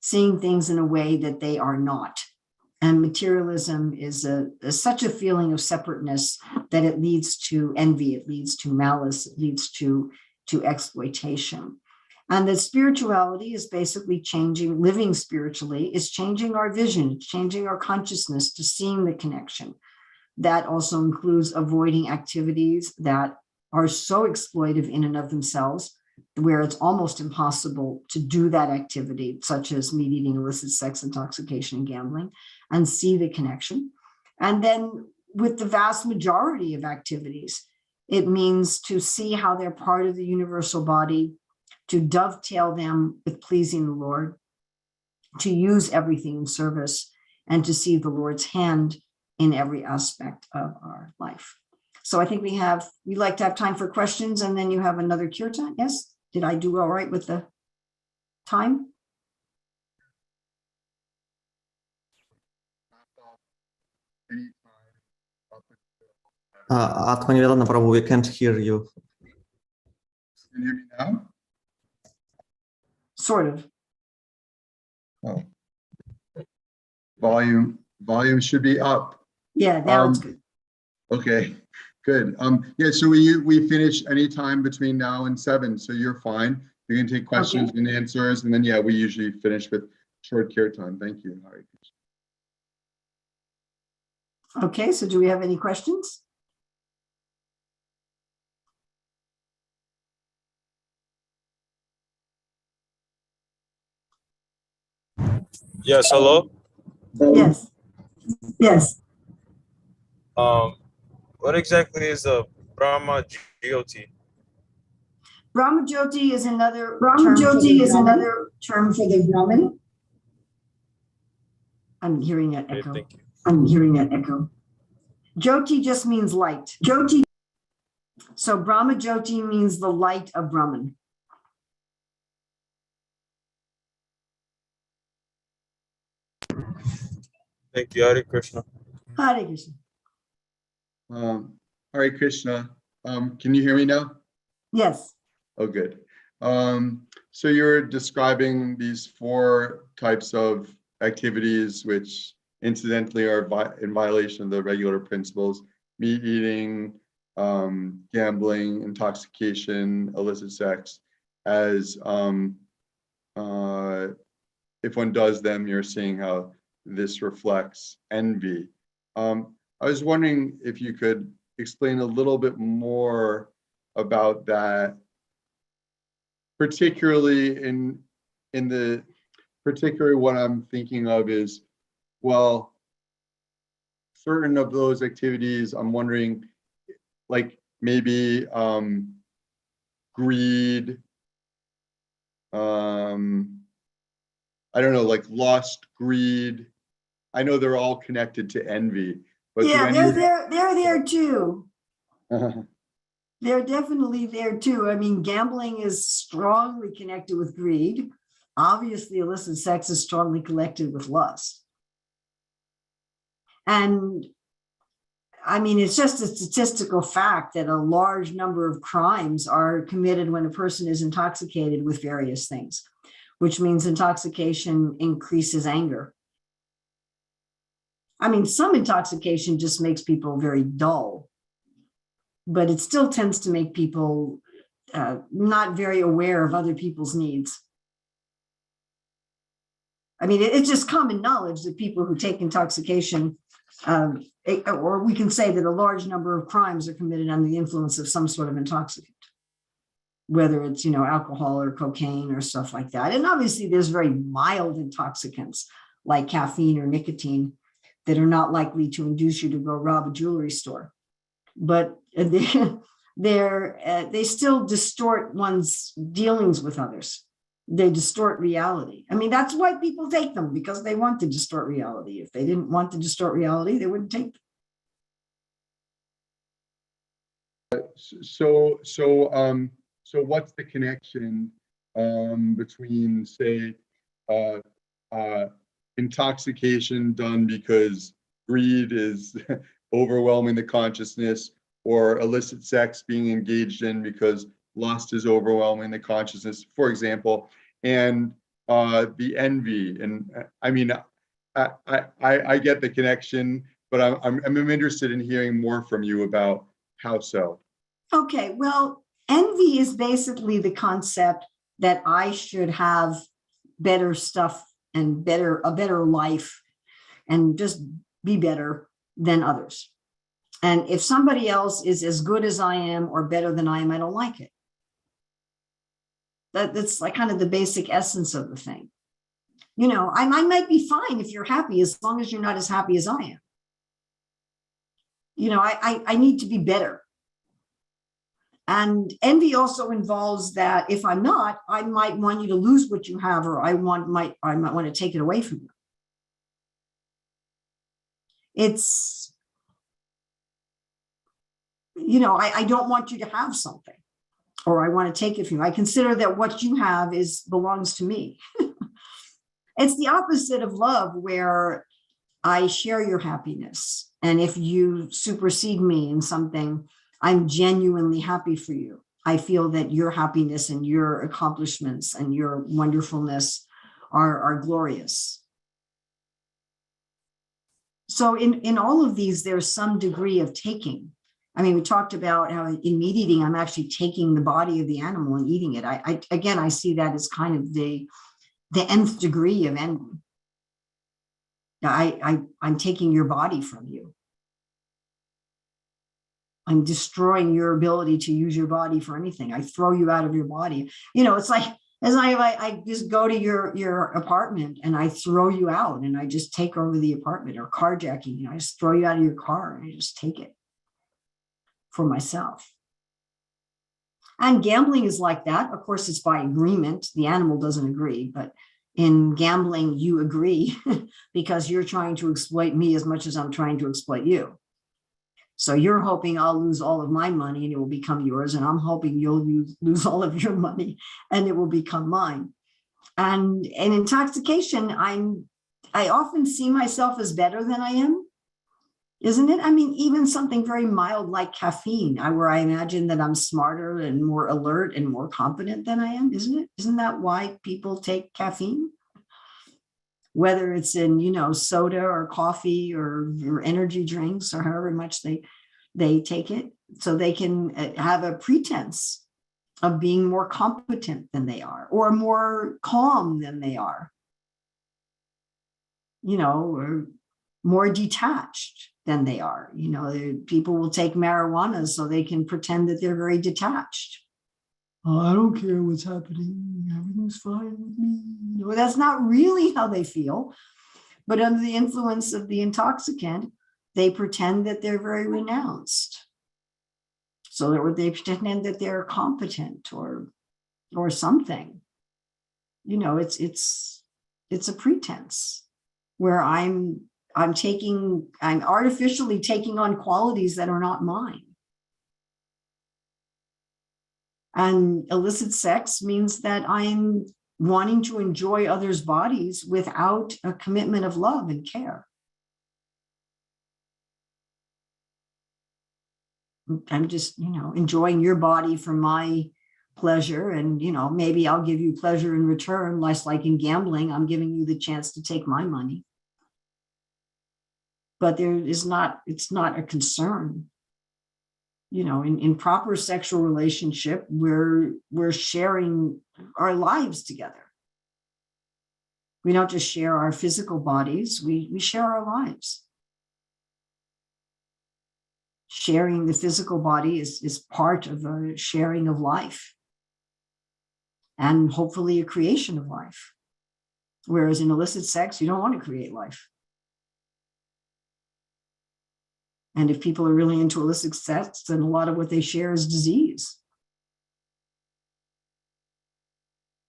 seeing things in a way that they are not. And materialism is such a feeling of separateness that it leads to envy, it leads to malice, it leads to exploitation. And that spirituality is basically changing, living spiritually is changing our vision, changing our consciousness to seeing the connection. That also includes avoiding activities that are so exploitive in and of themselves, where it's almost impossible to do that activity, such as meat eating, illicit sex, intoxication, and gambling, and see the connection. And then with the vast majority of activities, it means to see how they're part of the universal body, to dovetail them with pleasing the Lord, to use everything in service, and to see the Lord's hand in every aspect of our life. So I think we like to have time for questions, and then you have another kirtan. Yes? Did I do all right with the time? Atma Nivedana Prabhu, we can't hear you. Can you hear me now? Sort of. Oh. Volume should be up. Yeah, now it's good. Okay, good. Yeah, so we finish anytime between now and 7, so you're fine. You can take questions and answers, and then yeah, we usually finish with short kirtan. Thank you. Hare Krishna. Okay, so do we have any questions? Yes, hello. Yes. Yes. What exactly is a Brahma Jyoti? Brahma Jyoti is another term for the Brahman. I'm hearing that Okay, echo. thank you. I'm hearing that echo. Jyoti just means light. Jyoti. So Brahma Jyoti means the light of Brahman. Thank you, Hare Krishna. Hare Krishna. Hare Krishna. Can you hear me now? Yes. Oh, good. So you're describing these 4 types of activities, which incidentally are in violation of the regular principles: meat eating, gambling, intoxication, illicit sex as if one does them, you're seeing how this reflects envy. I was wondering if you could explain a little bit more about that, particularly particularly what I'm thinking of is, well, certain of those activities, I'm wondering, like maybe greed, I don't know, like lust, greed. I know they're all connected to envy, but Yeah, do they're there too. any They're definitely there too. I mean, gambling is strongly connected with greed. Obviously, illicit sex is strongly connected with lust. And I mean, it's just a statistical fact that a large number of crimes are committed when a person is intoxicated with various things, which means intoxication increases anger. I mean, some intoxication just makes people very dull, but it still tends to make people not very aware of other people's needs. I mean, it's just common knowledge that people who take intoxication, or we can say that a large number of crimes are committed under the influence of some sort of intoxicant, whether it's, alcohol or cocaine or stuff like that. And obviously there's very mild intoxicants like caffeine or nicotine that are not likely to induce you to go rob a jewelry store. But they still distort one's dealings with others. They distort reality. I mean, that's why people take them, because they want to distort reality. If they didn't want to distort reality, they wouldn't take them. So what's the connection between, say, intoxication done because greed is overwhelming the consciousness, or illicit sex being engaged in because lust is overwhelming the consciousness, for example, and the envy? And I mean, I get the connection, but I'm interested in hearing more from you about how so. Okay, well, envy is basically the concept that I should have better stuff and a better life and just be better than others. And if somebody else is as good as I am or better than I am, I don't like it. That's like kind of the basic essence of the thing. I might be fine if you're happy, as long as you're not as happy as I am. I need to be better. And envy also involves that if I'm not, I might want you to lose what you have, or I might want to take it away from you. It's, I don't want you to have something, or I want to take it from you. I consider that what you have belongs to me. It's the opposite of love, where I share your happiness. And if you supersede me in something, I'm genuinely happy for you. I feel that your happiness and your accomplishments and your wonderfulness are glorious. So in all of these, there's some degree of taking. I mean, we talked about how in meat eating, I'm actually taking the body of the animal and eating it. I see that as kind of the nth degree of envy. I'm taking your body from you. I'm destroying your ability to use your body for anything. I throw you out of your body. It's like, as I just go to your apartment and I throw you out, and I just take over the apartment, or carjacking, I just throw you out of your car and I just take it for myself. And gambling is like that. Of course, it's by agreement. The animal doesn't agree, but in gambling, you agree because you're trying to exploit me as much as I'm trying to exploit you. So you're hoping I'll lose all of my money and it will become yours. And I'm hoping you'll lose all of your money and it will become mine. And in intoxication, I often see myself as better than I am, isn't it? I mean, even something very mild like caffeine, where I imagine that I'm smarter and more alert and more competent than I am, isn't it? Isn't that why people take caffeine? Whether it's in, soda or coffee or energy drinks or however much they take it, so they can have a pretense of being more competent than they are, or more calm than they are, or more detached than they are. People will take marijuana so they can pretend that they're very detached. Oh, I don't care what's happening. Everything's fine with me. That's not really how they feel. But under the influence of the intoxicant, they pretend that they're very renounced. So that they pretend that they're competent or something. It's a pretense where I'm artificially taking on qualities that are not mine. And illicit sex means that I'm wanting to enjoy others' bodies without a commitment of love and care. I'm just, enjoying your body for my pleasure. And, maybe I'll give you pleasure in return, less like in gambling, I'm giving you the chance to take my money. But it's not a concern. In proper sexual relationship, we're sharing our lives together. We don't just share our physical bodies, we share our lives. Sharing the physical body is part of a sharing of life, and hopefully a creation of life. Whereas in illicit sex, you don't want to create life. And if people are really into illicit sex, then a lot of what they share is disease.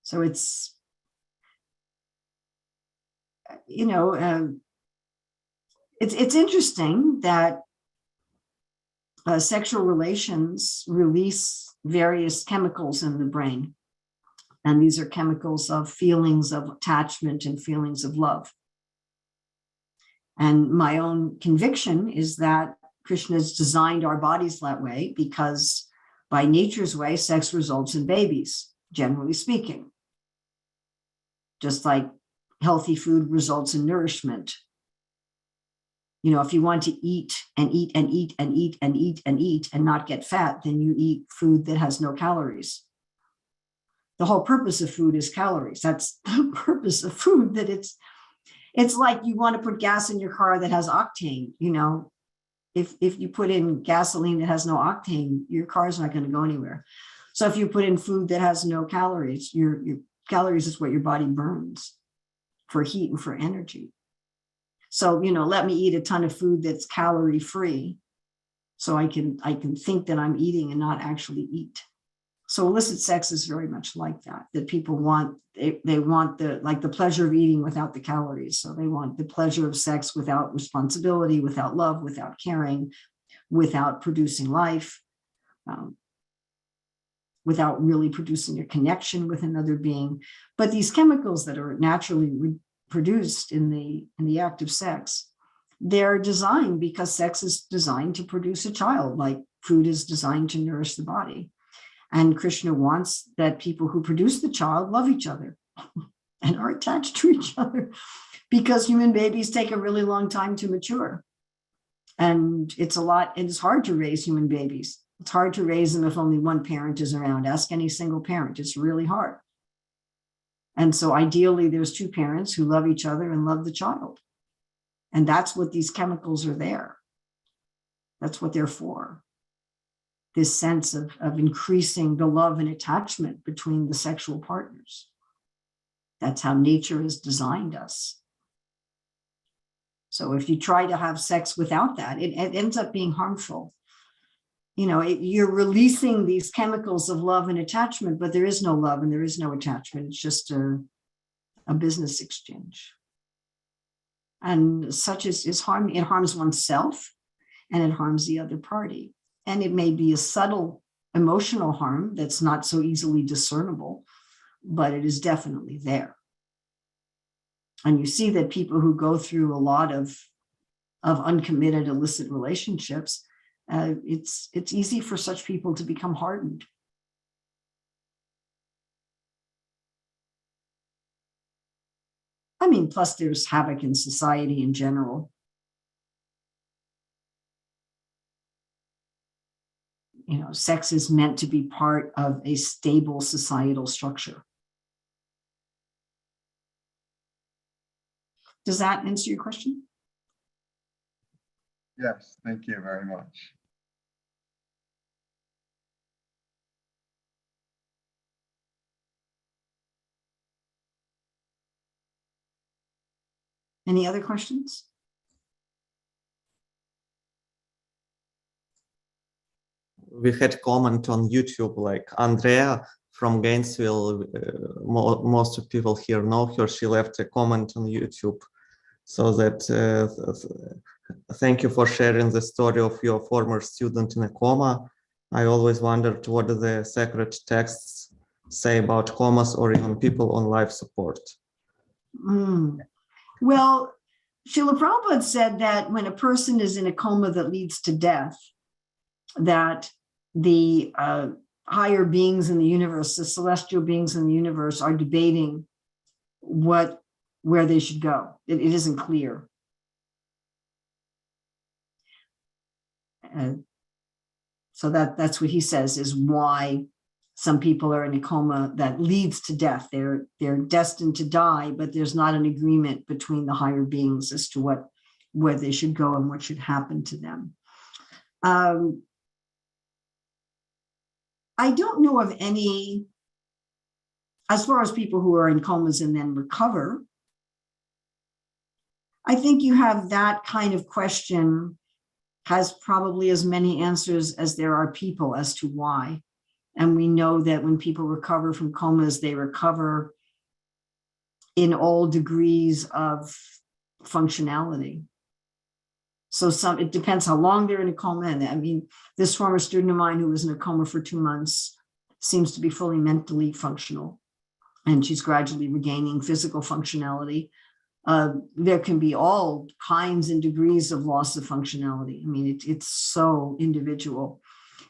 So it's, it's interesting that sexual relations release various chemicals in the brain. And these are chemicals of feelings of attachment and feelings of love. And my own conviction is that Krishna has designed our bodies that way because by nature's way, sex results in babies, generally speaking. Just like healthy food results in nourishment. If you want to eat and eat and eat and eat and eat and eat and not get fat, then you eat food that has no calories. The whole purpose of food is calories. That's the purpose of food, that it's like you want to put gas in your car that has octane. If you put in gasoline that has no octane, your car's not going to go anywhere. So if you put in food that has no calories, your calories is what your body burns for heat and for energy. So, let me eat a ton of food that's calorie free so I can think that I'm eating and not actually eat. So illicit sex is very much like that people want, they want the pleasure of eating without the calories. So they want the pleasure of sex without responsibility, without love, without caring, without producing life, without really producing a connection with another being. But these chemicals that are naturally produced in the act of sex, they're designed because sex is designed to produce a child, like food is designed to nourish the body. And Krishna wants that people who produce the child love each other and are attached to each other, because human babies take a really long time to mature. And it's hard to raise human babies. It's hard to raise them if only one parent is around. Ask any single parent, it's really hard. And so ideally, there's two parents who love each other and love the child. And that's what these chemicals are there. That's what they're for. This sense of increasing the love and attachment between the sexual partners. That's how nature has designed us. So if you try to have sex without that, it ends up being harmful. You're releasing these chemicals of love and attachment, but there is no love and there is no attachment. It's just a business exchange. And such is harm. It harms oneself and it harms the other party. And it may be a subtle emotional harm that's not so easily discernible, but it is definitely there. And you see that people who go through a lot of uncommitted illicit relationships, it's easy for such people to become hardened. Plus there's havoc in society in general. sex is meant to be part of a stable societal structure. Does that answer your question? Yes, thank you very much. Any other questions? We had comment on YouTube, like Andrea from Gainesville. Most of people here know her. She left a comment on YouTube. So that thank you for sharing the story of your former student in a coma. I always wondered what do the sacred texts say about comas or even people on life support. Well, Srila Prabhupada said that when a person is in a coma that leads to death, that the higher beings in the universe, the celestial beings in the universe, are debating where they should go. It isn't clear. So that's what he says is why some people are in a coma that leads to death. They're destined to die, but there's not an agreement between the higher beings as to where they should go and what should happen to them. I don't know of any, as far as people who are in comas and then recover. I think you have that kind of question has probably as many answers as there are people as to why. And we know that when people recover from comas, they recover in all degrees of functionality. So it depends how long they're in a coma. And I mean, this former student of mine who was in a coma for 2 months seems to be fully mentally functional, and she's gradually regaining physical functionality. There can be all kinds and degrees of loss of functionality. I mean, it's so individual.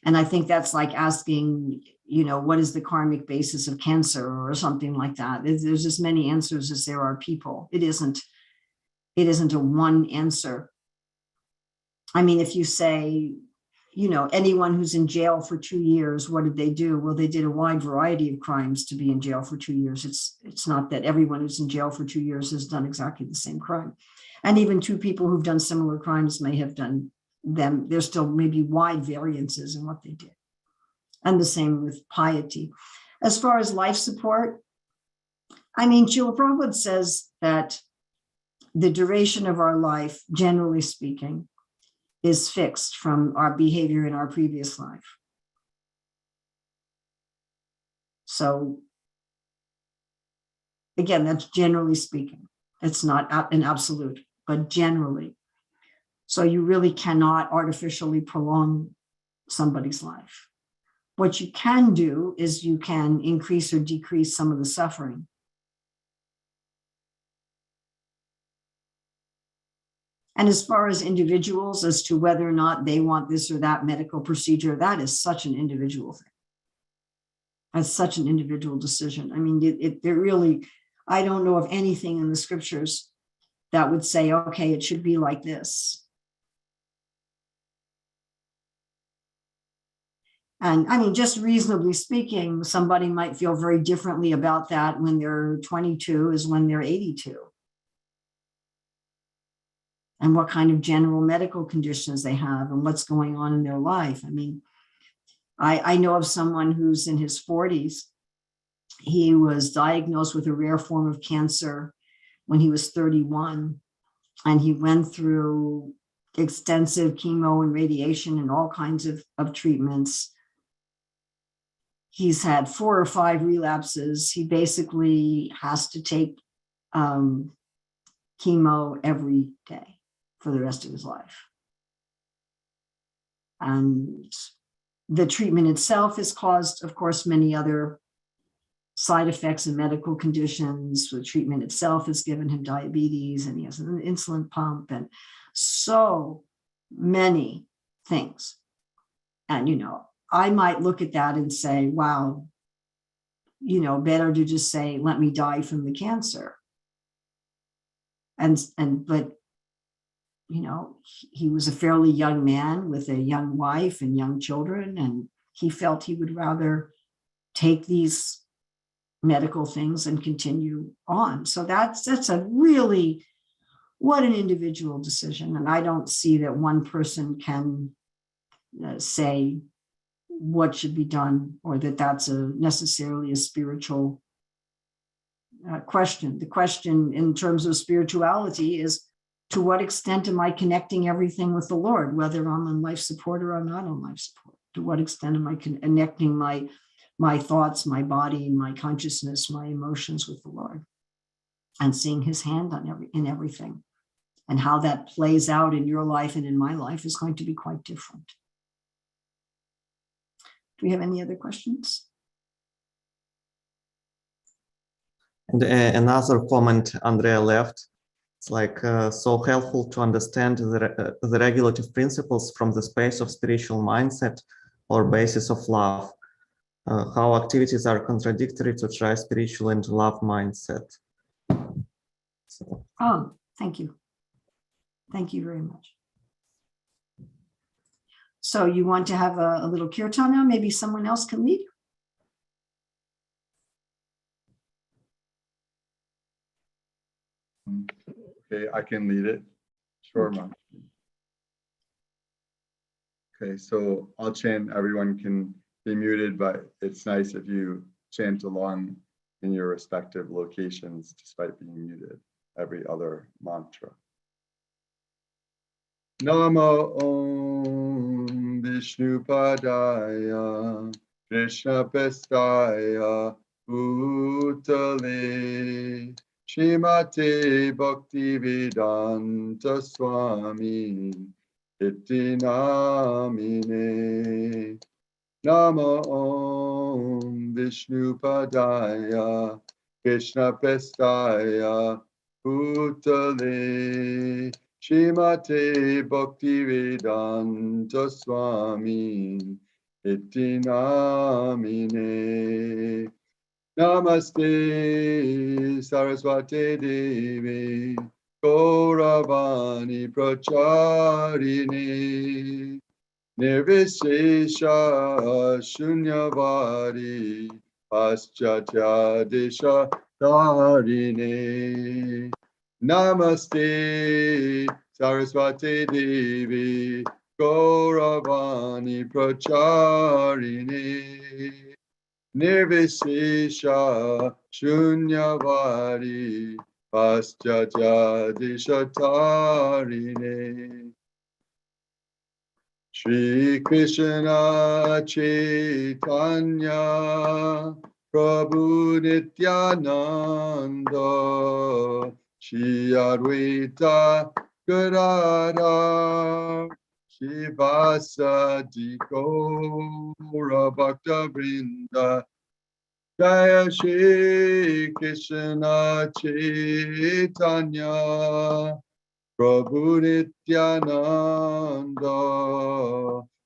And I think that's like asking, what is the karmic basis of cancer or something like that. There's as many answers as there are people. It isn't a one answer. I mean, if you say, anyone who's in jail for 2 years, what did they do? Well, they did a wide variety of crimes to be in jail for 2 years. It's not that everyone who's in jail for 2 years has done exactly the same crime. And even two people who've done similar crimes may have done them. There's still maybe wide variances in what they did. And the same with piety. As far as life support, I mean, Srila Prabhupada says that the duration of our life, generally speaking, is fixed from our behavior in our previous life. So again, that's generally speaking. It's not an absolute, but generally. So you really cannot artificially prolong somebody's life. What you can do is you can increase or decrease some of the suffering. And as far as individuals, as to whether or not they want this or that medical procedure, that is such an individual thing. That's such an individual decision. I mean, it really, I don't know of anything in the scriptures that would say, okay, it should be like this. And I mean, just reasonably speaking, somebody might feel very differently about that when they're 22 as when they're 82. And what kind of general medical conditions they have and what's going on in their life. I mean, I know of someone who's in his 40s. He was diagnosed with a rare form of cancer when he was 31, and he went through extensive chemo and radiation and all kinds of treatments. He's had 4 or 5 relapses. He basically has to take chemo every day for the rest of his life. And the treatment itself has caused, of course, many other side effects and medical conditions. The treatment itself has given him diabetes, and he has an insulin pump and so many things. And, I might look at that and say, wow, better to just say, let me die from the cancer. But he was a fairly young man with a young wife and young children, and he felt he would rather take these medical things and continue on. So that's a really, what an individual decision. And I don't see that one person can say what should be done, or that that's necessarily a spiritual question. The question in terms of spirituality is, to what extent am I connecting everything with the Lord, whether I'm on life support or I'm not on life support? To what extent am I connecting my thoughts, my body, my consciousness, my emotions with the Lord, and seeing his hand in everything? And how that plays out in your life and in my life is going to be quite different. Do we have any other questions? And another comment Andrea left. It's like so helpful to understand the regulative principles from the space of spiritual mindset or basis of love. How activities are contradictory to try spiritual and love mindset. So. Oh, thank you. Thank you very much. So you want to have a little kirtan now? Maybe someone else can lead? Okay, I can lead it. Sure, Okay. Mom. Okay, so I'll chant. Everyone can be muted, but it's nice if you chant along in your respective locations despite being muted. Every other mantra. Namo Om Vishnupadaya Krishna Pestaya Bhutale Shrimate Bhaktivedanta Swami Iti Namine. Namo Om Vishnupadaya Krishna Pestaya Bhutale Shrimate Bhaktivedanta Swami Iti Namine. Namaste Saraswati Devi Gauravani Pracharini Nirvishesha Shunyavadi Paschatya Desha Dharine. Namaste Saraswati Devi Gauravani Pracharini Nirvishesha Shunyavadi Paschatya Desha Dharine. Shri Krishna Chaitanya Prabhu Nityananda Shri Advaita Gadadhar Shivasadi Gaura Bhakta Vrinda. Jaya Shri Krishna Chaitanya Prabhu Nityananda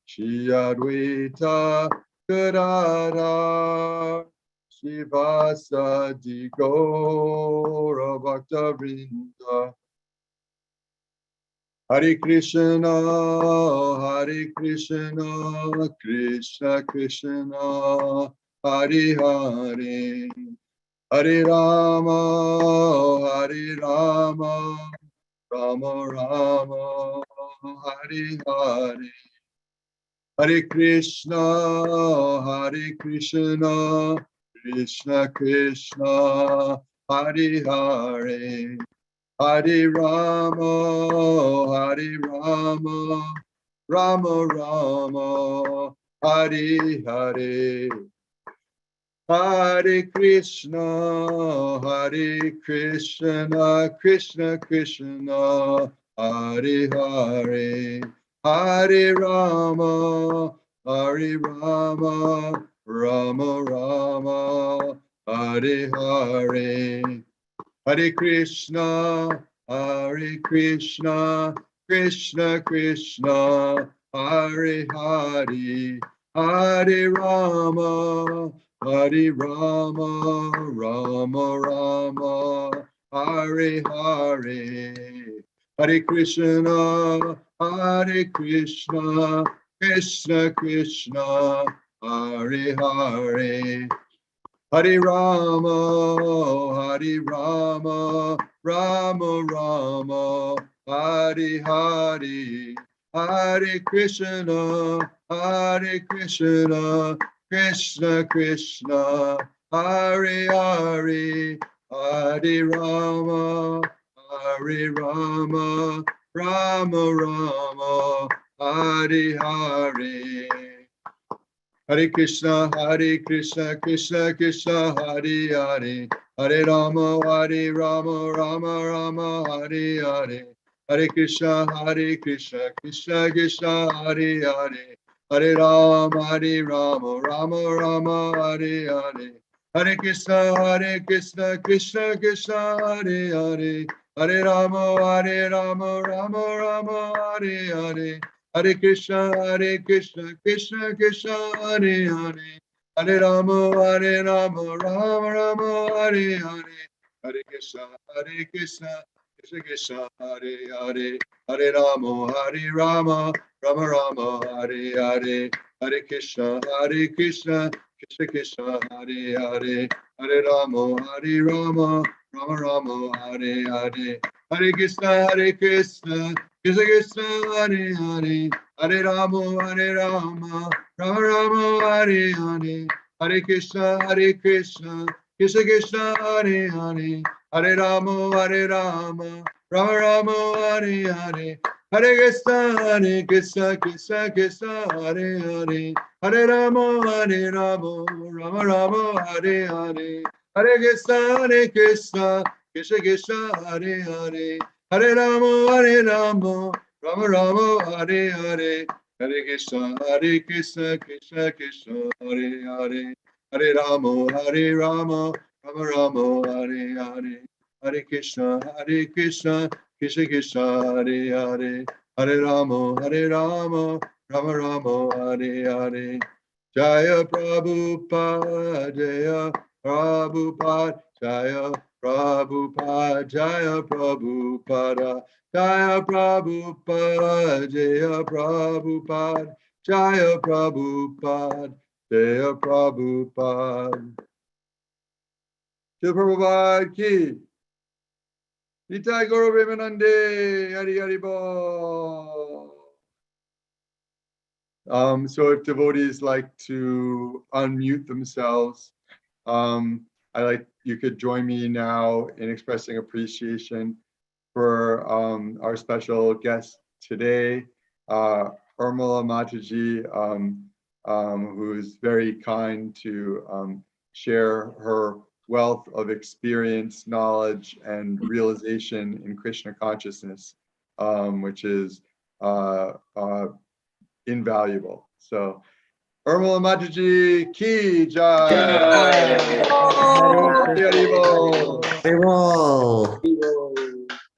Shri Advaita Gadadhar Shivasadi Gaura Bhakta Vrinda. Hare Krishna, Krishna Krishna, Hare Hare, Hare Rama, Rama Rama, Hare Hare. Hare Krishna, Krishna Krishna, Hare Hare. Hare Rama, Rama Rama, Hare Hare. Hare Krishna, Krishna Krishna, Hare Hare. Hare Rama, Rama Rama, Hare Hare. Hare Krishna, Krishna Krishna, Hare Hare. Hare Rama, Rama Rama, Hare Hare. Hare Krishna, Krishna Krishna, Hare Hare. Hare Rama, Hare Rama, Rama Rama, Hare Hare. Hare Krishna, Hare Krishna, Krishna Krishna, Hare Hare. Hare Rama, Hare Rama, Rama Rama, Hare Hare. Hare Krishna, Krishna Krishna, Hare Hare. Hare Rama, Rama Rama, Hare Hare. Hare Krishna, Krishna Krishna, Hare Hare. Hare Rama, Rama Rama, Hare Hare. Hare Krishna, Krishna Krishna, Hare Hare. Hare Rama, Rama Rama, Hare Hare. Hare Krishna, Krishna Krishna, Hare Hare. Hare Rama, Rama Rama, Hare Hare. Hare Krishna, Krishna Krishna, Hare Hare. Hare Rama, Rama Rama, Hare Hare. Hare Krishna, Krishna Krishna, Hare Hare. Hare Rama, Rama Rama, Hare Hare. Hare Krishna, Krishna Krishna, Hare Hare. Hare Rama, Rama Rama, Hare Hare. Hare Krishna, Krishna Krishna, Hare Hare. Hare Rama, Rama Rama, Hare Hare. Hare Krishna, Krishna, Hare Hare. Hare Rama, Rama Rama, Hare Hare. Hare Krishna, Krishna Krishna, Hare Hare. Hare Rama, Rama Rama, Hare Hare. Hare Krishna, Krishna Krishna, Hare Hare. Hare Rama, Rama Rama, Hare Hare. Hare Krishna, Krishna Krishna, Hare Hare. Hare Rama, Rama Rama, Hare Hare. Jaya Prabhupada, Jaya Prabhupada, Jaya Prabhupada, Jaya Prabhupada, Jaya Prabhupada, Jaya Prabhupada, Jaya Prabhupada, Jaya Prabhupada. Jaya Prabhupada ki. Nitai Gaura Premanande, Hari Hari Bol. So if devotees like to unmute themselves, you could join me now in expressing appreciation for our special guest today, Urmila Mataji, who is very kind to share her wealth of experience, knowledge, and realization in Krishna consciousness, which is invaluable. So, Urmila Mataji ki jai. Jai. Hari Bol. Hare Bol.